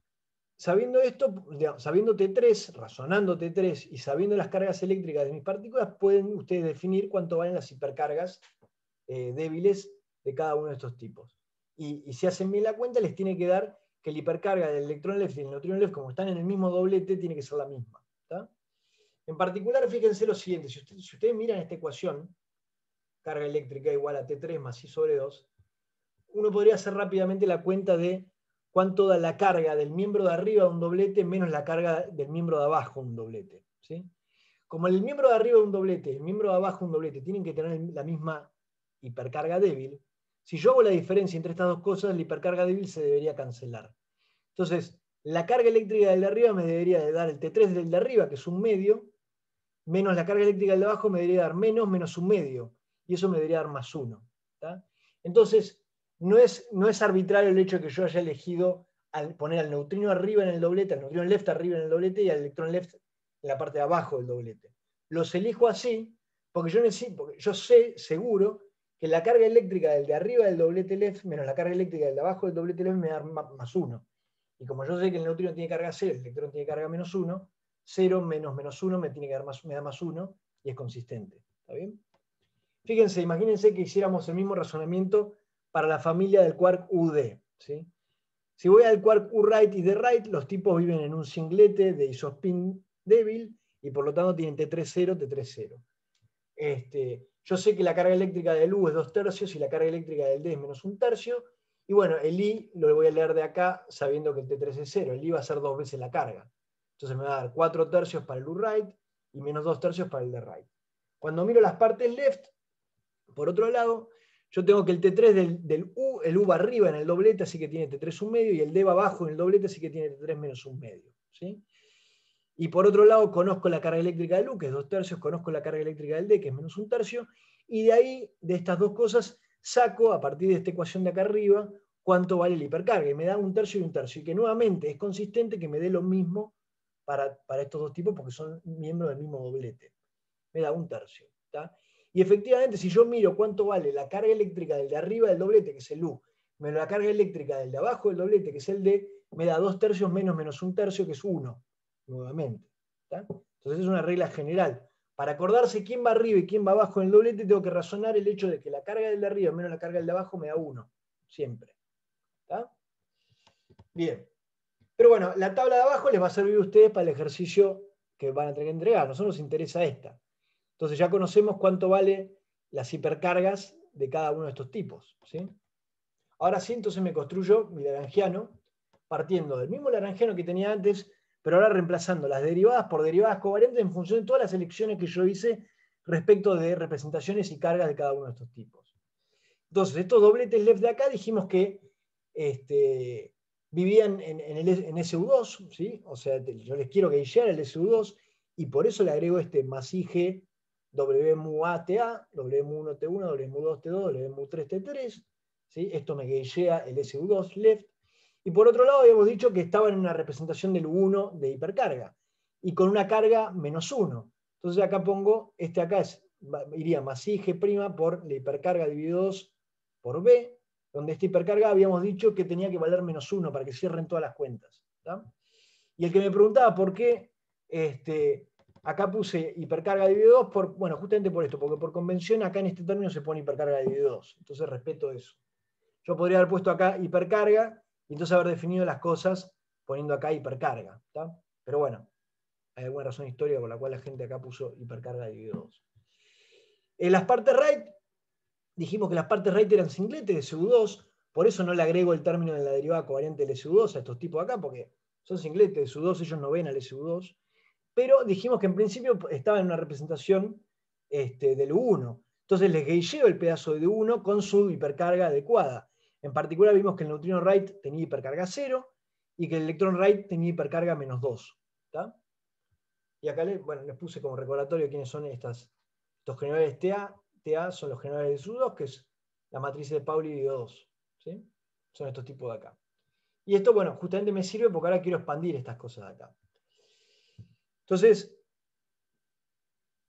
sabiendo esto, sabiendo T3, razonando T3 y sabiendo las cargas eléctricas de mis partículas, pueden ustedes definir cuánto valen las hipercargas débiles de cada uno de estos tipos. Y si hacen bien la cuenta, les tiene que dar que la hipercarga del electrón left y el neutrino left, como están en el mismo doblete, tiene que ser la misma. ¿Tá? En particular, fíjense lo siguiente, si ustedes miran esta ecuación, carga eléctrica igual a T3 más I sobre 2, uno podría hacer rápidamente la cuenta de cuánto da la carga del miembro de arriba de un doblete menos la carga del miembro de abajo de un doblete. ¿Sí? Como el miembro de arriba de un doblete y el miembro de abajo de un doblete tienen que tener la misma hipercarga débil, si yo hago la diferencia entre estas dos cosas, la hipercarga débil se debería cancelar. Entonces, la carga eléctrica del de arriba me debería de dar el T3 del de arriba, que es 1 medio, menos la carga eléctrica del de abajo me debería dar menos 1 medio, y eso me debería dar +1. ¿Tá? Entonces, no es arbitrario el hecho de que yo haya elegido poner al neutrino arriba en el doblete, al neutrino left arriba en el doblete y al electrón left en la parte de abajo del doblete. Los elijo así porque yo sé seguro que la carga eléctrica del de arriba del doblete left menos la carga eléctrica del de abajo del doblete left me da +1. Y como yo sé que el neutrino tiene carga 0, el electrón tiene carga -1, 0 menos -1 me da +1 y es consistente. ¿Está bien? Fíjense, imagínense que hiciéramos el mismo razonamiento para la familia del quark UD. ¿Sí? Si voy al quark U-right y D-right, los tipos viven en un singlete de isospin débil y por lo tanto tienen T3,0, T3,0. Yo sé que la carga eléctrica del U es 2/3 y la carga eléctrica del D es -1/3. Y bueno, el I lo voy a leer de acá sabiendo que el T3 es 0. El I va a ser 2 veces la carga. Entonces me va a dar 4/3 para el U-right y menos 2/3 para el D-right. Cuando miro las partes left, por otro lado, yo tengo que el T3 del U, el U va arriba en el doblete, así que tiene T3 1 medio, y el D va abajo en el doblete, así que tiene T3 menos 1 medio. ¿Sí? Y por otro lado, conozco la carga eléctrica del U, que es 2/3, conozco la carga eléctrica del D, que es menos 1/3, y de ahí, de estas dos cosas, saco, a partir de esta ecuación de acá arriba, cuánto vale la hipercarga, y me da 1/3 y 1/3, y que nuevamente es consistente que me dé lo mismo para estos dos tipos, porque son miembros del mismo doblete. Me da 1/3. Y efectivamente, si yo miro cuánto vale la carga eléctrica del de arriba del doblete, que es el U, menos la carga eléctrica del de abajo del doblete, que es el D, me da 2/3 menos 1/3, que es 1, nuevamente. Entonces es una regla general. Para acordarse quién va arriba y quién va abajo en el doblete, tengo que razonar el hecho de que la carga del de arriba menos la carga del de abajo me da 1, siempre. ¿Está? Bien. Pero bueno, la tabla de abajo les va a servir a ustedes para el ejercicio que van a tener que entregar. A nosotros nos interesa esta. Entonces ya conocemos cuánto vale las hipercargas de cada uno de estos tipos, ¿sí? Ahora sí, entonces me construyo mi lagrangiano partiendo del mismo lagrangiano que tenía antes, pero ahora reemplazando las derivadas por derivadas covariantes en función de todas las elecciones que yo hice respecto de representaciones y cargas de cada uno de estos tipos. Entonces, estos dobletes left de acá dijimos que vivían en SU2, ¿sí? O sea, yo les quiero que llegue el SU2, y por eso le agrego este más IG W mu A TA, W mu 1 T1, W mu 2 T2, W mu 3 T3, ¿sí? Esto me guillea el SU2 left. Y por otro lado habíamos dicho que estaba en una representación del U1 de hipercarga, y con una carga menos 1. Entonces acá pongo, este acá iría más IG' por la hipercarga dividido 2 por B, donde esta hipercarga habíamos dicho que tenía que valer menos 1 para que cierren todas las cuentas. ¿Tá? Y el que me preguntaba por qué acá puse hipercarga dividido 2, bueno, justamente por esto, porque por convención acá en este término se pone hipercarga dividido 2. Entonces respeto eso. Yo podría haber puesto acá hipercarga y entonces haber definido las cosas poniendo acá hipercarga. ¿Tá? Pero bueno, hay alguna razón histórica por la cual la gente acá puso hipercarga dividido 2. En las partes right, dijimos que las partes right eran singletes de SU2, por eso no le agrego el término de la derivada covariante del SU2 a estos tipos de acá, porque son singletes de SU2, ellos no ven al SU2, pero dijimos que en principio estaba en una representación del U1. Entonces les guilleo el pedazo de U1 con su hipercarga adecuada. En particular vimos que el neutrino right tenía hipercarga 0 y que el electrón right tenía hipercarga menos 2. ¿Tá? Y acá les puse como recordatorio quiénes son estos generadores TA. TA son los generadores de SU2, que es la matriz de Pauli dividido 2. ¿Sí? Son estos tipos de acá. Y esto, bueno, justamente me sirve porque ahora quiero expandir estas cosas de acá. Entonces,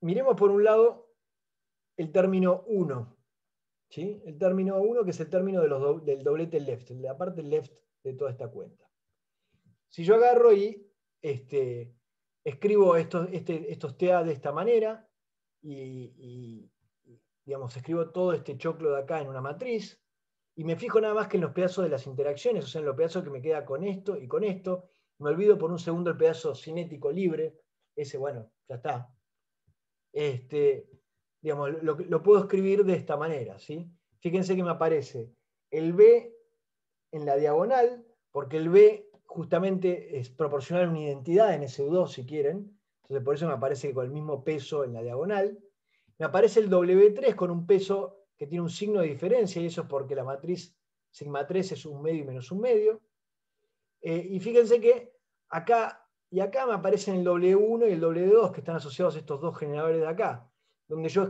miremos por un lado el término 1. ¿Sí? El término 1, que es el término del doblete left, la parte left de toda esta cuenta. Si yo agarro y escribo estos TA de esta manera, y digamos, escribo todo este choclo de acá en una matriz, y me fijo nada más que en los pedazos de las interacciones, o sea, en los pedazos que me queda con esto y con esto, me olvido por un segundo el pedazo cinético libre, ese, bueno, ya está. Digamos, lo puedo escribir de esta manera, ¿sí? Fíjense que me aparece el B en la diagonal, porque el B justamente es proporcional a una identidad en SU2, si quieren, entonces por eso me aparece con el mismo peso en la diagonal. Me aparece el W3 con un peso que tiene un signo de diferencia, y eso es porque la matriz sigma 3 es 1 medio y menos 1 medio. Y fíjense que acá y acá me aparecen el W1 y el W2, que están asociados a estos dos generadores de acá, donde yo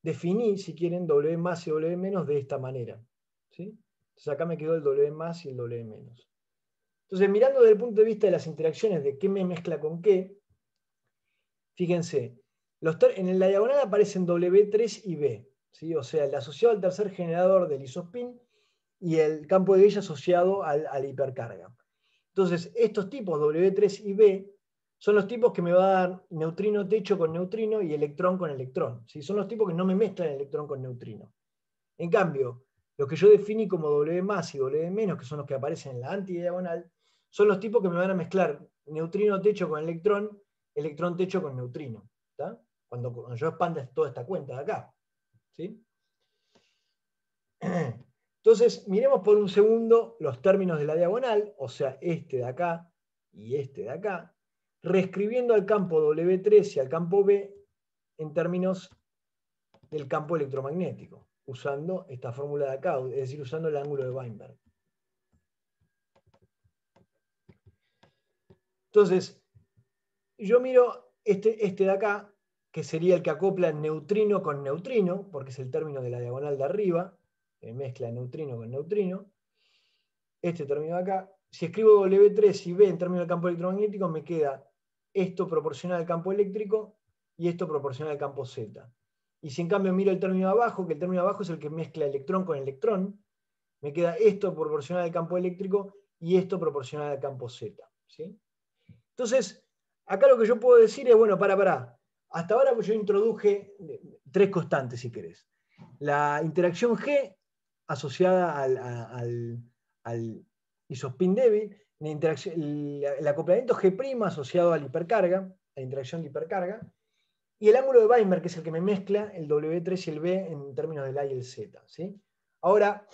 definí, si quieren, W más y W menos de esta manera. ¿Sí? Entonces acá me quedó el W más y el W menos. Entonces, mirando desde el punto de vista de las interacciones, de qué me mezcla con qué, fíjense, en la diagonal aparecen W3 y B, ¿sí? O sea, el asociado al tercer generador del isospin y el campo de Gauge asociado a la hipercarga. Entonces, estos tipos W3 y B son los tipos que me va a dar neutrino techo con neutrino y electrón con electrón. ¿Sí? Son los tipos que no me mezclan electrón con neutrino. En cambio, los que yo definí como W más y W menos, que son los que aparecen en la antidiagonal, son los tipos que me van a mezclar neutrino techo con electrón, electrón techo con neutrino. ¿Tá? Cuando yo expanda toda esta cuenta de acá. ¿Sí? Entonces, miremos por un segundo los términos de la diagonal, o sea, este de acá y este de acá, reescribiendo al campo W3 y al campo B en términos del campo electromagnético, usando esta fórmula de acá, es decir, usando el ángulo de Weinberg. Entonces, yo miro este de acá, que sería el que acopla neutrino con neutrino, porque es el término de la diagonal de arriba, mezcla neutrino con neutrino, este término de acá. Si escribo W3 y B en términos del campo electromagnético, me queda esto proporcional al campo eléctrico y esto proporcional al campo Z. Y si en cambio miro el término de abajo, que el término de abajo es el que mezcla electrón con electrón, me queda esto proporcional al campo eléctrico y esto proporcional al campo Z. ¿Sí? Entonces, acá lo que yo puedo decir es, bueno, pará. Hasta ahora yo introduje 3 constantes, si querés. La interacción G asociada al isospin débil, el acoplamiento G' asociado a la hipercarga, a la interacción de hipercarga, y el ángulo de Weinberg, que es el que me mezcla el W3 y el B en términos del A y el Z. ¿Sí? Ahora,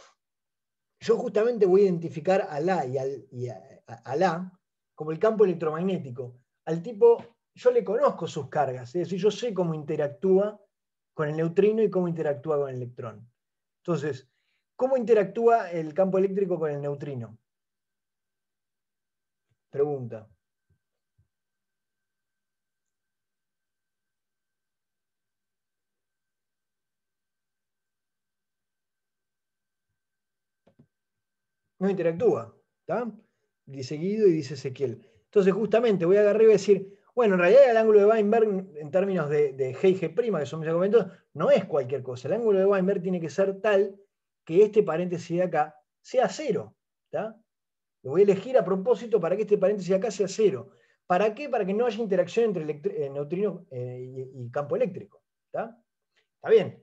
yo justamente voy a identificar al A y al A como el campo electromagnético. Al tipo, yo le conozco sus cargas, es decir, yo sé cómo interactúa con el neutrino y cómo interactúa con el electrón. Entonces, ¿cómo interactúa el campo eléctrico con el neutrino? Pregunta. No interactúa, ¿está? Dice Guido y dice Ezequiel. Entonces, justamente voy a agarrar y voy a decir, bueno, en realidad el ángulo de Weinberg, en términos de G y G', que son mis argumentos, no es cualquier cosa. El ángulo de Weinberg tiene que ser tal que este paréntesis de acá sea 0. ¿Está? Lo voy a elegir a propósito para que este paréntesis de acá sea 0. ¿Para qué? Para que no haya interacción entre neutrino y campo eléctrico. ¿Está? Está bien.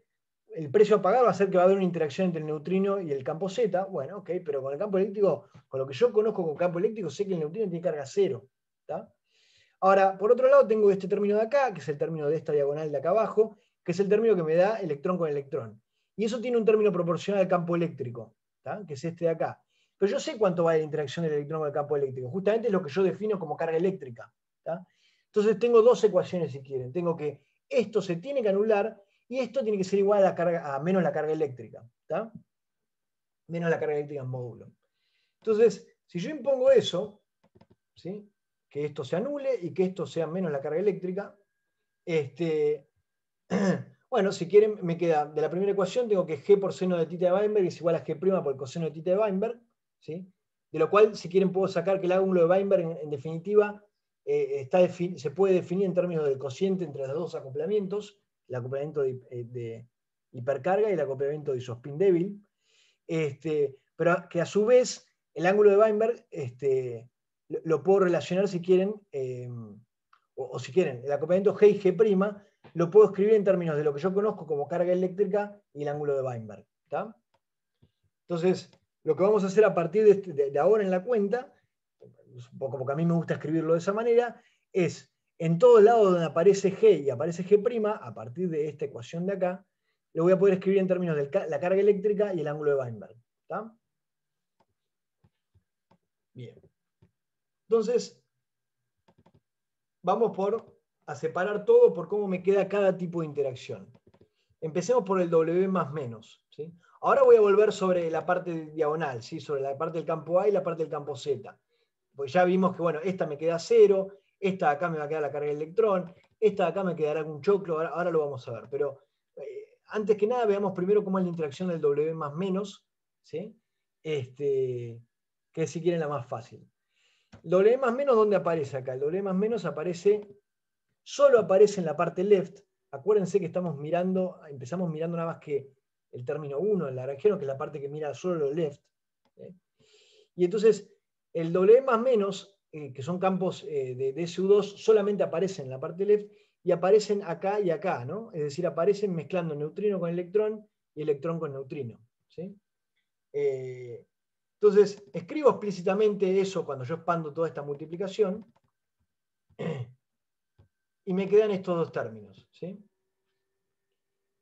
El precio a pagar va a ser que va a haber una interacción entre el neutrino y el campo Z. Bueno, ok, pero con el campo eléctrico, con lo que yo conozco con campo eléctrico, sé que el neutrino tiene carga 0. ¿Está? Ahora, por otro lado, tengo este término de acá, que es el término de esta diagonal de acá abajo, que es el término que me da electrón con electrón. Y eso tiene un término proporcional al campo eléctrico, ¿tá? Que es este de acá. Pero yo sé cuánto va la interacción del electrón con el campo eléctrico. Justamente es lo que yo defino como carga eléctrica. ¿Tá? Entonces tengo 2 ecuaciones si quieren. Tengo que esto se tiene que anular y esto tiene que ser igual a menos la carga eléctrica. ¿Tá? Menos la carga eléctrica en módulo. Entonces, si yo impongo eso, ¿sí? Que esto se anule y que esto sea menos la carga eléctrica, bueno, si quieren, me queda de la primera ecuación, tengo que G por seno de θ de Weinberg es igual a G' por el coseno de θ de Weinberg, ¿sí? De lo cual, si quieren, puedo sacar que el ángulo de Weinberg, en definitiva, se puede definir en términos del cociente entre los dos acoplamientos, el acoplamiento de hipercarga y el acoplamiento de isospin débil, pero que a su vez el ángulo de Weinberg lo puedo relacionar si quieren, o si quieren, el acoplamiento G y G' lo puedo escribir en términos de lo que yo conozco como carga eléctrica y el ángulo de Weinberg. ¿Tá? Entonces, lo que vamos a hacer a partir de ahora en la cuenta, un poco porque a mí me gusta escribirlo de esa manera, es en todos lados donde aparece G y aparece G', a partir de esta ecuación de acá, lo voy a poder escribir en términos de la carga eléctrica y el ángulo de Weinberg. ¿Tá? Bien. Entonces, vamos a separar todo por cómo me queda cada tipo de interacción. Empecemos por el W más menos. ¿Sí? Ahora voy a volver sobre la parte diagonal, ¿sí? Sobre la parte del campo A y la parte del campo Z. Pues ya vimos que, bueno, esta me queda 0, esta de acá me va a quedar la carga de electrón, esta de acá me quedará algún choclo, ahora lo vamos a ver. Pero antes que nada, veamos primero cómo es la interacción del W más menos, ¿sí? Que si quieren la más fácil. El W más menos, ¿dónde aparece acá? El W más menos solo aparece en la parte left. Acuérdense que empezamos mirando nada más que el término 1 en Lagrangiano, que es la parte que mira solo lo left. Y entonces, el W más menos, que son campos de SU2, solamente aparecen en la parte left y aparecen acá y acá, ¿no? Es decir, aparecen mezclando neutrino con electrón y electrón con neutrino. ¿Sí? Entonces, escribo explícitamente eso cuando yo expando toda esta multiplicación y me quedan estos dos términos, ¿sí?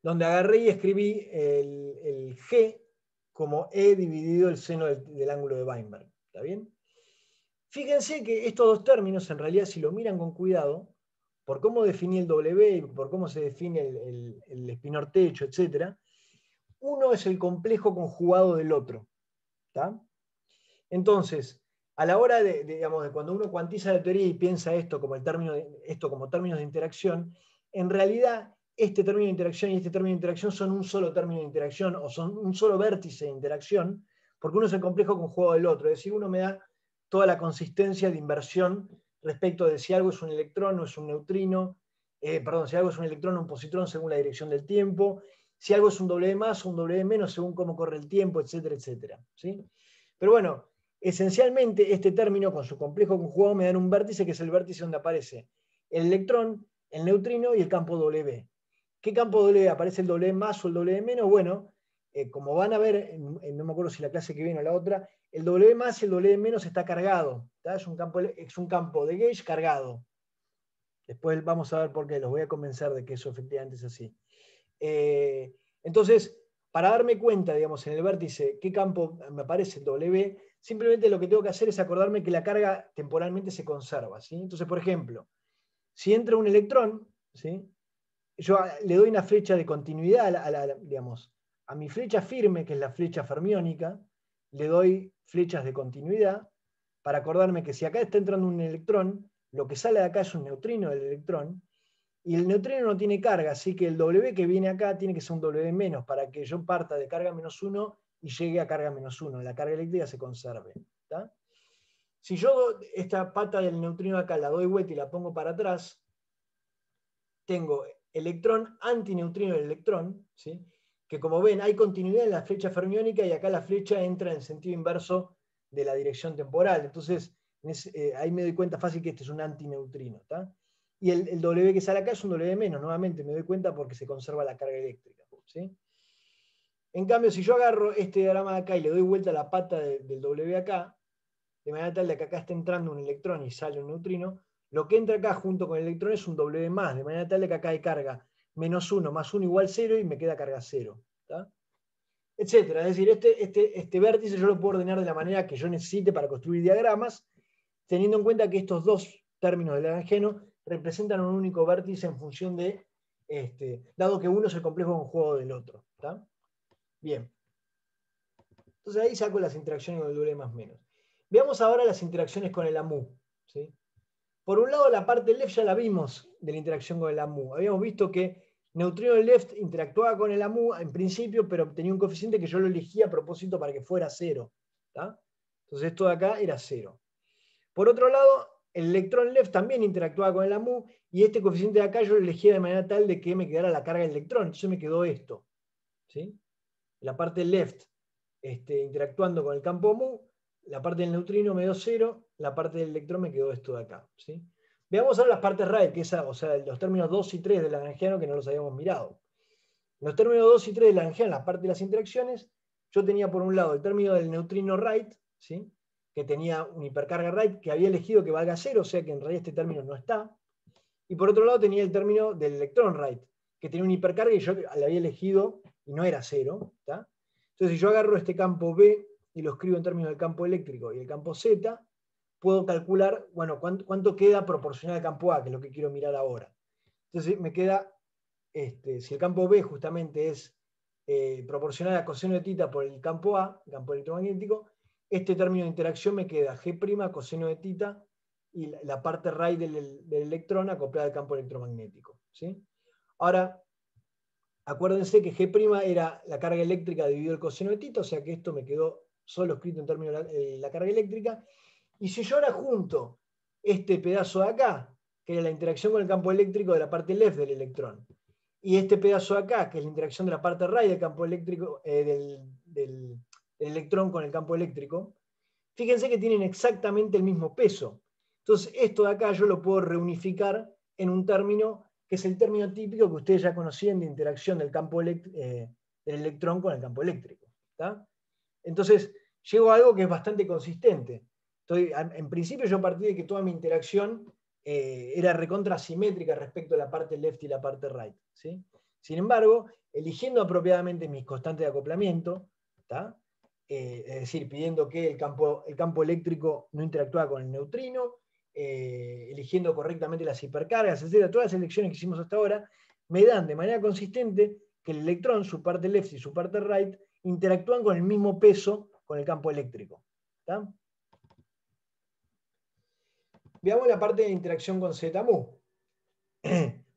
Donde agarré y escribí el G como E dividido el seno del ángulo de Weinberg. ¿Está bien? Fíjense que estos dos términos, en realidad, si lo miran con cuidado, por cómo definí el W y por cómo se define el espinor techo, etc., uno es el complejo conjugado del otro. ¿Está? Entonces, a la hora de cuando uno cuantiza la teoría y piensa esto como términos de interacción, en realidad este término de interacción y este término de interacción son un solo término de interacción o son un solo vértice de interacción, porque uno es el complejo conjugado del otro, es decir, uno me da toda la consistencia de inversión respecto de si algo es un electrón o es un neutrino, si algo es un electrón o un positrón según la dirección del tiempo, si algo es un W más o un W menos según cómo corre el tiempo, etcétera, etcétera. ¿Sí? Pero bueno, esencialmente este término con su complejo conjugado me da un vértice que es el vértice donde aparece el electrón, el neutrino y el campo W. ¿Qué campo W? ¿Aparece el W más o el W menos? Bueno, como van a ver, no me acuerdo si la clase que viene o la otra, el W más y el W menos está cargado. Es un campo de gauge cargado. Después vamos a ver por qué, los voy a convencer de que eso efectivamente es así. Entonces, para darme cuenta, digamos, en el vértice, qué campo me aparece el W, simplemente lo que tengo que hacer es acordarme que la carga temporalmente se conserva. ¿Sí? Entonces, por ejemplo, si entra un electrón, ¿sí? Yo le doy una flecha de continuidad a mi flecha firme, que es la flecha fermiónica, le doy flechas de continuidad para acordarme que si acá está entrando un electrón, lo que sale de acá es un neutrino del electrón, y el neutrino no tiene carga, así que el W que viene acá tiene que ser un W menos para que yo parta de carga menos 1 y llegue a carga menos 1. La carga eléctrica se conserve. ¿Tá? Si yo esta pata del neutrino acá la doy vuelta y la pongo para atrás, tengo electrón antineutrino del electrón, ¿sí? Que como ven hay continuidad en la flecha fermiónica y acá la flecha entra en el sentido inverso de la dirección temporal. Entonces ahí me doy cuenta fácil que este es un antineutrino. ¿Tá? Y el W que sale acá es un W menos, nuevamente me doy cuenta porque se conserva la carga eléctrica. ¿Sí? En cambio, si yo agarro este diagrama de acá y le doy vuelta a la pata del W acá, de manera tal de que acá está entrando un electrón y sale un neutrino, lo que entra acá junto con el electrón es un W más, de manera tal de que acá hay carga menos 1 más 1 igual 0 y me queda carga 0. ¿Tá? Etcétera. Es decir, este vértice yo lo puedo ordenar de la manera que yo necesite para construir diagramas, teniendo en cuenta que estos dos términos del Lagrangiano representan un único vértice en función de, dado que uno es el complejo conjugado del otro. ¿Tá? Bien. Entonces ahí saco las interacciones con el W más menos. Veamos ahora las interacciones con el AMU. ¿Sí? Por un lado, la parte left ya la vimos de la interacción con el AMU. Habíamos visto que neutrino left interactuaba con el AMU en principio, pero tenía un coeficiente que yo lo elegía a propósito para que fuera 0. ¿Tá? Entonces esto de acá era 0. Por otro lado, el electrón left también interactuaba con el AMU y este coeficiente de acá yo lo elegía de manera tal de que me quedara la carga del electrón. Entonces me quedó esto. ¿Sí? La parte left interactuando con el campo AMU, la parte del neutrino me dio 0, la parte del electrón me quedó esto de acá. ¿Sí? Veamos ahora las partes right, que o sea, los términos 2 y 3 del Lagrangiano que no los habíamos mirado. En los términos 2 y 3 del Lagrangiano, la parte de las interacciones, yo tenía por un lado el término del neutrino right, ¿sí? Que tenía una hipercarga right, que había elegido que valga 0, o sea que en realidad este término no está. Y por otro lado tenía el término del electrón right, que tenía una hipercarga y yo le había elegido y no era 0. ¿Tá? Entonces, si yo agarro este campo B y lo escribo en términos del campo eléctrico y el campo Z, puedo calcular, bueno, cuánto queda proporcional al campo A, que es lo que quiero mirar ahora. Entonces, me queda, si el campo B justamente es proporcional a coseno de tita por el campo A, el campo electromagnético, este término de interacción me queda G' coseno de tita y la parte raíz del electrón acoplada al campo electromagnético. ¿Sí? Ahora, acuérdense que G' era la carga eléctrica dividido el coseno de tita, o sea que esto me quedó solo escrito en términos de la carga eléctrica. Y si yo ahora junto este pedazo de acá, que era la interacción con el campo eléctrico de la parte left del electrón, y este pedazo de acá, que es la interacción de la parte right del campo eléctrico, del electrón con el campo eléctrico, fíjense que tienen exactamente el mismo peso. Entonces, esto de acá yo lo puedo reunificar en un término que es el término típico que ustedes ya conocían de interacción del campo del electrón con el campo eléctrico. ¿Tá? Entonces, llego a algo que es bastante consistente. En principio yo partí de que toda mi interacción era recontra simétrica respecto a la parte left y la parte right. ¿Sí? Sin embargo, eligiendo apropiadamente mis constantes de acoplamiento, ¿tá? Es decir, pidiendo que el campo eléctrico no interactúa con el neutrino, eligiendo correctamente las hipercargas, etc. Todas las elecciones que hicimos hasta ahora me dan de manera consistente que el electrón, su parte left y su parte right, interactúan con el mismo peso con el campo eléctrico. ¿Tá? Veamos la parte de interacción con ZMU.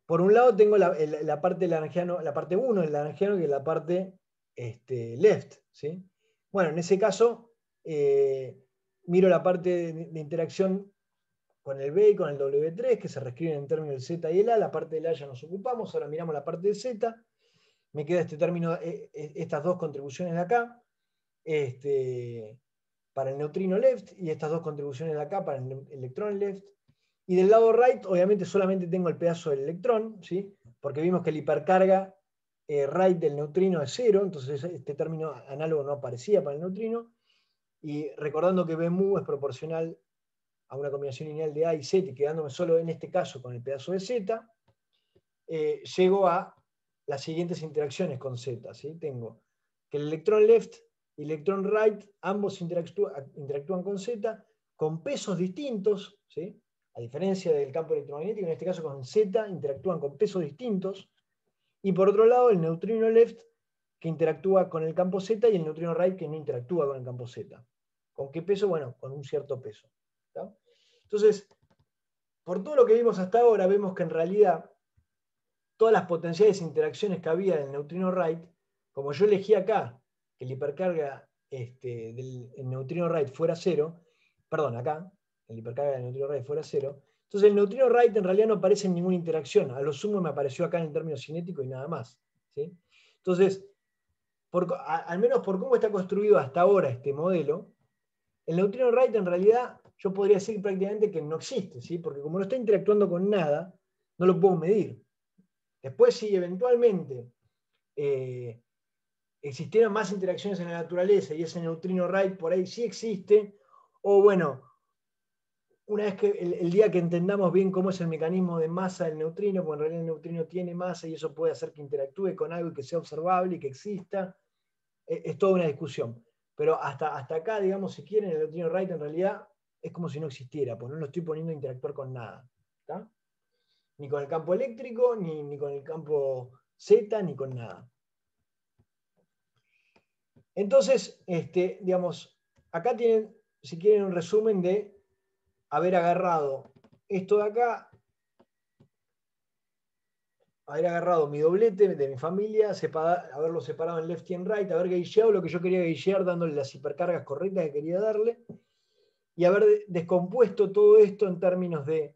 Por un lado tengo la parte Lagrangiano, la parte 1 del Lagrangiano, que es la parte left. ¿Sí? Bueno, en ese caso, miro la parte de interacción con el B y con el W3, que se reescriben en términos del Z y el A. La parte del A ya nos ocupamos, ahora miramos la parte del Z. Me queda este término, estas dos contribuciones de acá, para el neutrino left, y estas dos contribuciones de acá para el electrón left. Y del lado right, obviamente solamente tengo el pedazo del electrón, ¿sí? Porque vimos que la hipercarga right del neutrino es 0, entonces este término análogo no aparecía para el neutrino. Y recordando que B mu es proporcional a una combinación lineal de A y Z, y quedándome solo en este caso con el pedazo de Z, llego a las siguientes interacciones con Z, ¿sí? Tengo que el electrón left y el electrón right, ambos interactúan con Z, con pesos distintos, ¿sí? A diferencia del campo electromagnético, en este caso con Z interactúan con pesos distintos, y por otro lado el neutrino left, que interactúa con el campo Z, y el neutrino right, que no interactúa con el campo Z. ¿Con qué peso? Bueno, con un cierto peso, ¿tá? Entonces, por todo lo que vimos hasta ahora, vemos que en realidad todas las potenciales interacciones que había en el neutrino right, como yo elegí acá que la hipercarga del neutrino right fuera 0, perdón, acá, la hipercarga del neutrino right fuera 0, entonces el neutrino right en realidad no aparece en ninguna interacción, a lo sumo me apareció acá en el término cinético y nada más, ¿sí? Entonces, al menos por cómo está construido hasta ahora este modelo, el neutrino right en realidad yo podría decir prácticamente que no existe, ¿sí? Porque como no está interactuando con nada, no lo puedo medir. Después, si eventualmente existieran más interacciones en la naturaleza y ese neutrino right por ahí sí existe, o bueno, una vez que el día que entendamos bien cómo es el mecanismo de masa del neutrino, porque en realidad el neutrino tiene masa y eso puede hacer que interactúe con algo y que sea observable y que exista, es toda una discusión. Pero hasta acá, digamos, si quieren, el neutrino right en realidad es como si no existiera, porque no lo estoy poniendo a interactuar con nada, ¿tá? Ni con el campo eléctrico, ni con el campo Z, ni con nada. Entonces, digamos, acá tienen, si quieren, un resumen de haber agarrado esto de acá, haber agarrado mi doblete de mi familia, haberlo separado en left y en right, haber gageado lo que yo quería gagear, dándole las hipercargas correctas que quería darle, y haber descompuesto todo esto en términos de,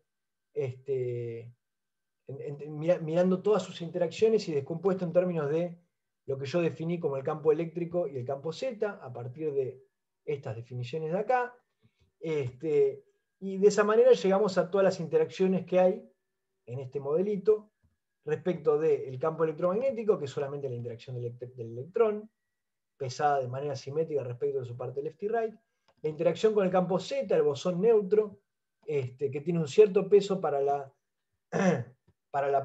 mirando todas sus interacciones y descompuesto en términos de lo que yo definí como el campo eléctrico y el campo Z, a partir de estas definiciones de acá. Y de esa manera llegamos a todas las interacciones que hay en este modelito respecto del campo electromagnético, que es solamente la interacción del electrón, pesada de manera simétrica respecto de su parte left y right. La interacción con el campo Z, el bosón neutro, que tiene un cierto peso para la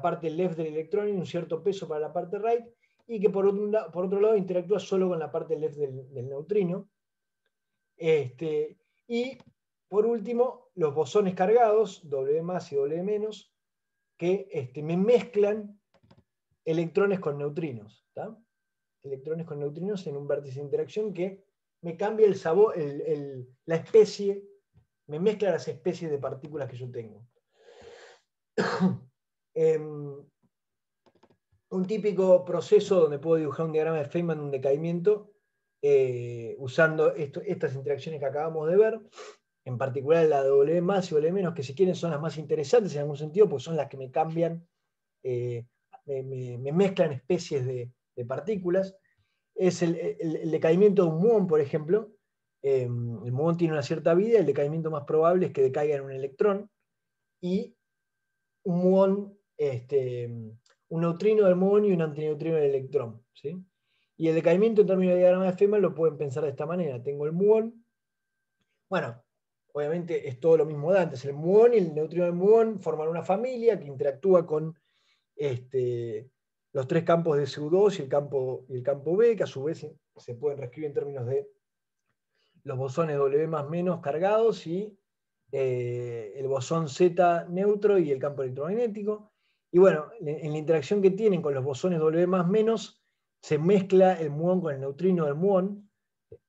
parte left del electrón y un cierto peso para la parte right, y que por otro lado interactúa solo con la parte left del neutrino. Y por último, los bosones cargados, W más y W menos, que me mezclan electrones con neutrinos, ¿tá? Electrones con neutrinos en un vértice de interacción que me cambia el sabor, la especie, me mezcla las especies de partículas que yo tengo. Un típico proceso donde puedo dibujar un diagrama de Feynman de un decaimiento usando estas interacciones que acabamos de ver, en particular la de W más y W menos, que si quieren son las más interesantes en algún sentido, porque son las que me cambian, me mezclan especies de partículas. Es el decaimiento de un muón, por ejemplo. El muón tiene una cierta vida, el decaimiento más probable es que decaiga en un electrón, y un muón, un neutrino del muón y un antineutrino del electrón, ¿sí? Y el decaimiento en términos de diagrama de Feynman lo pueden pensar de esta manera. Tengo el muón, bueno, obviamente es todo lo mismo de antes. El muón y el neutrino del muón forman una familia que interactúa con los tres campos de SU2 y el campo B, que a su vez se pueden reescribir en términos de los bosones W más menos cargados y el bosón Z neutro y el campo electromagnético. Y bueno, en la interacción que tienen con los bosones W más menos, se mezcla el muón con el neutrino del muón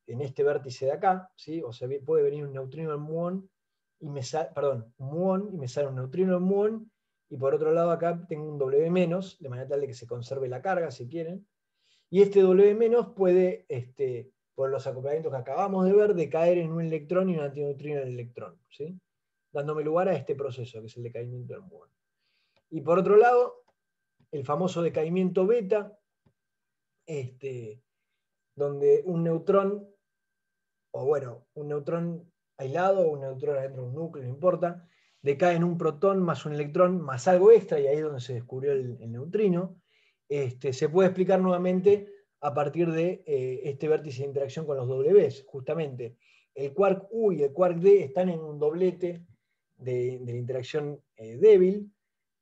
en este vértice de acá, ¿sí? O sea, puede venir un neutrino del muón y me sale, perdón, un muón y me sale un neutrino del muón, y por otro lado acá tengo un W menos, de manera tal de que se conserve la carga si quieren. Y este W menos puede por los acoplamientos que acabamos de ver, decaer en un electrón y un antineutrino en el electrón, ¿sí? Dándome lugar a este proceso, que es el decaimiento del muón. Y por otro lado, el famoso decaimiento beta, donde un neutrón, o bueno, un neutrón aislado o un neutrón adentro de un núcleo, no importa, decae en un protón más un electrón más algo extra, y ahí es donde se descubrió el neutrino. Se puede explicar nuevamente a partir de este vértice de interacción con los Ws. Justamente, el quark U y el quark D están en un doblete de la interacción débil,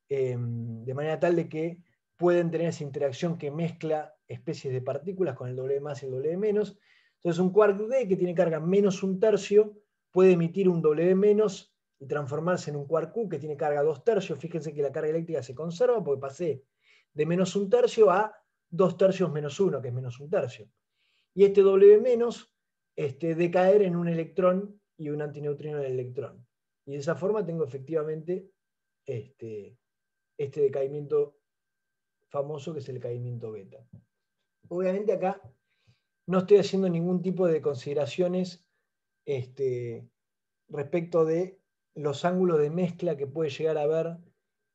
de manera tal de que pueden tener esa interacción que mezcla especies de partículas con el W más y el W menos. Entonces un quark D que tiene carga menos 1/3 puede emitir un W menos y transformarse en un quark Q que tiene carga 2/3. Fíjense que la carga eléctrica se conserva porque pasé de menos 1/3 a 2/3 menos 1, que es menos 1/3. Y este W menos decaer en un electrón y un antineutrino del electrón. Y de esa forma tengo efectivamente este decaimiento famoso, que es el decaimiento beta. Obviamente acá no estoy haciendo ningún tipo de consideraciones respecto de los ángulos de mezcla que puede llegar a haber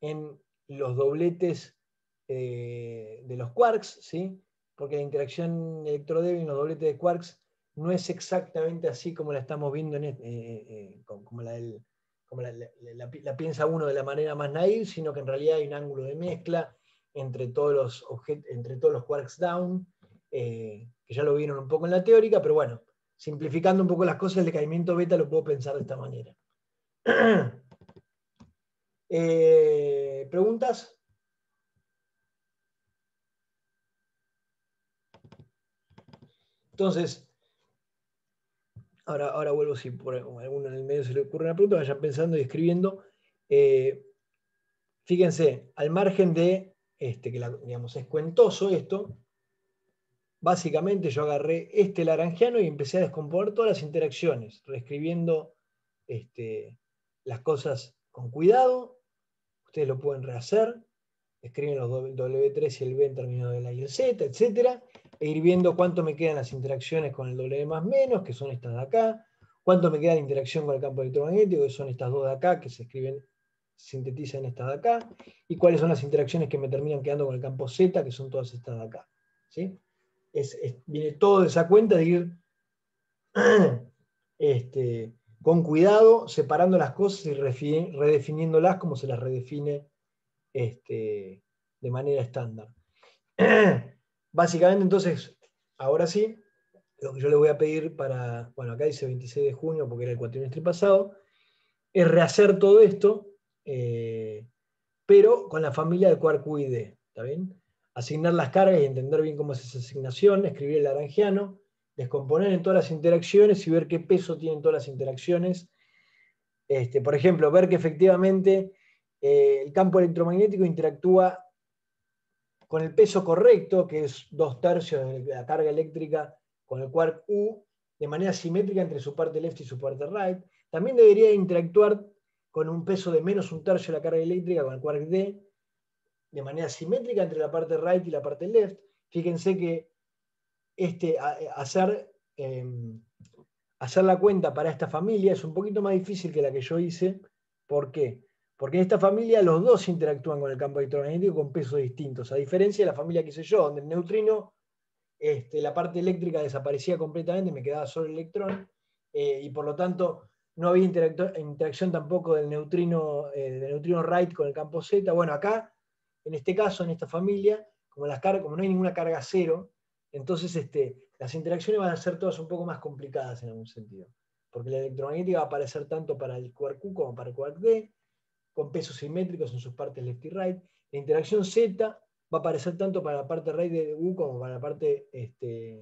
en los dobletes de los quarks, ¿sí? Porque la interacción electrodébil en los dobletes de quarks no es exactamente así como la estamos viendo, como la piensa uno de la manera más naive, sino que en realidad hay un ángulo de mezcla entre todos los quarks down, que ya lo vieron un poco en la teórica, pero bueno, simplificando un poco las cosas, el decaimiento beta lo puedo pensar de esta manera. ¿Preguntas? Entonces, ahora vuelvo, si por alguno en el medio se le ocurre una pregunta, vayan pensando y escribiendo. Fíjense, al margen de que digamos, es cuentoso esto, básicamente yo agarré este laranjiano y empecé a descomponer todas las interacciones, reescribiendo las cosas con cuidado. Ustedes lo pueden rehacer, escriben los W3 y el B en términos de la y el Z, etc. E ir viendo cuánto me quedan las interacciones con el W más menos, que son estas de acá, cuánto me queda la interacción con el campo electromagnético, que son estas dos de acá, que se sintetizan estas de acá, y cuáles son las interacciones que me terminan quedando con el campo Z, que son todas estas de acá. ¿Sí? Viene todo de esa cuenta de ir con cuidado, separando las cosas y redefiniéndolas como se las redefine de manera estándar. Básicamente, entonces, ahora sí, lo que yo le voy a pedir para, bueno, acá dice 26 de junio porque era el cuatrimestre pasado, es rehacer todo esto, pero con la familia de quark U y D, ¿está bien? Asignar las cargas y entender bien cómo es esa asignación, escribir el laranjiano, descomponer en todas las interacciones y ver qué peso tienen todas las interacciones. Por ejemplo, ver que efectivamente el campo electromagnético interactúa con el peso correcto, que es 2/3 de la carga eléctrica con el quark U, de manera simétrica entre su parte left y su parte right. También debería interactuar con un peso de menos 1/3 de la carga eléctrica con el quark D, de manera simétrica entre la parte right y la parte left. Fíjense que hacer la cuenta para esta familia es un poquito más difícil que la que yo hice. ¿Por qué? Porque en esta familia los dos interactúan con el campo electromagnético con pesos distintos, a diferencia de la familia que hice yo, donde el neutrino, la parte eléctrica desaparecía completamente, me quedaba solo el electrón, y por lo tanto no había interacción tampoco del neutrino right con el campo Z. Bueno, acá, en este caso, en esta familia, como no hay ninguna carga cero, entonces las interacciones van a ser todas un poco más complicadas en algún sentido, porque la electromagnética va a aparecer tanto para el quark Q como para el quark D, con pesos simétricos en sus partes left y right. La interacción Z va a aparecer tanto para la parte right de U como para la parte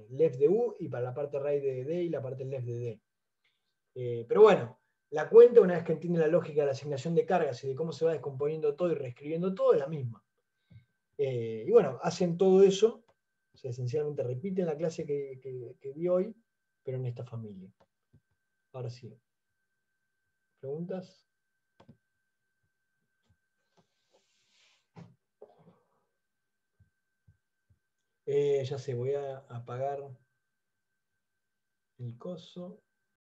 left de U, y para la parte right de D y la parte left de D. Pero bueno, la cuenta, una vez que entiende la lógica de la asignación de cargas y de cómo se va descomponiendo todo y reescribiendo todo, es la misma. Y bueno, hacen todo eso, o sea, esencialmente repiten la clase que vi hoy, pero en esta familia. Ahora sí. ¿Preguntas? Ya sé, voy a apagar el coso.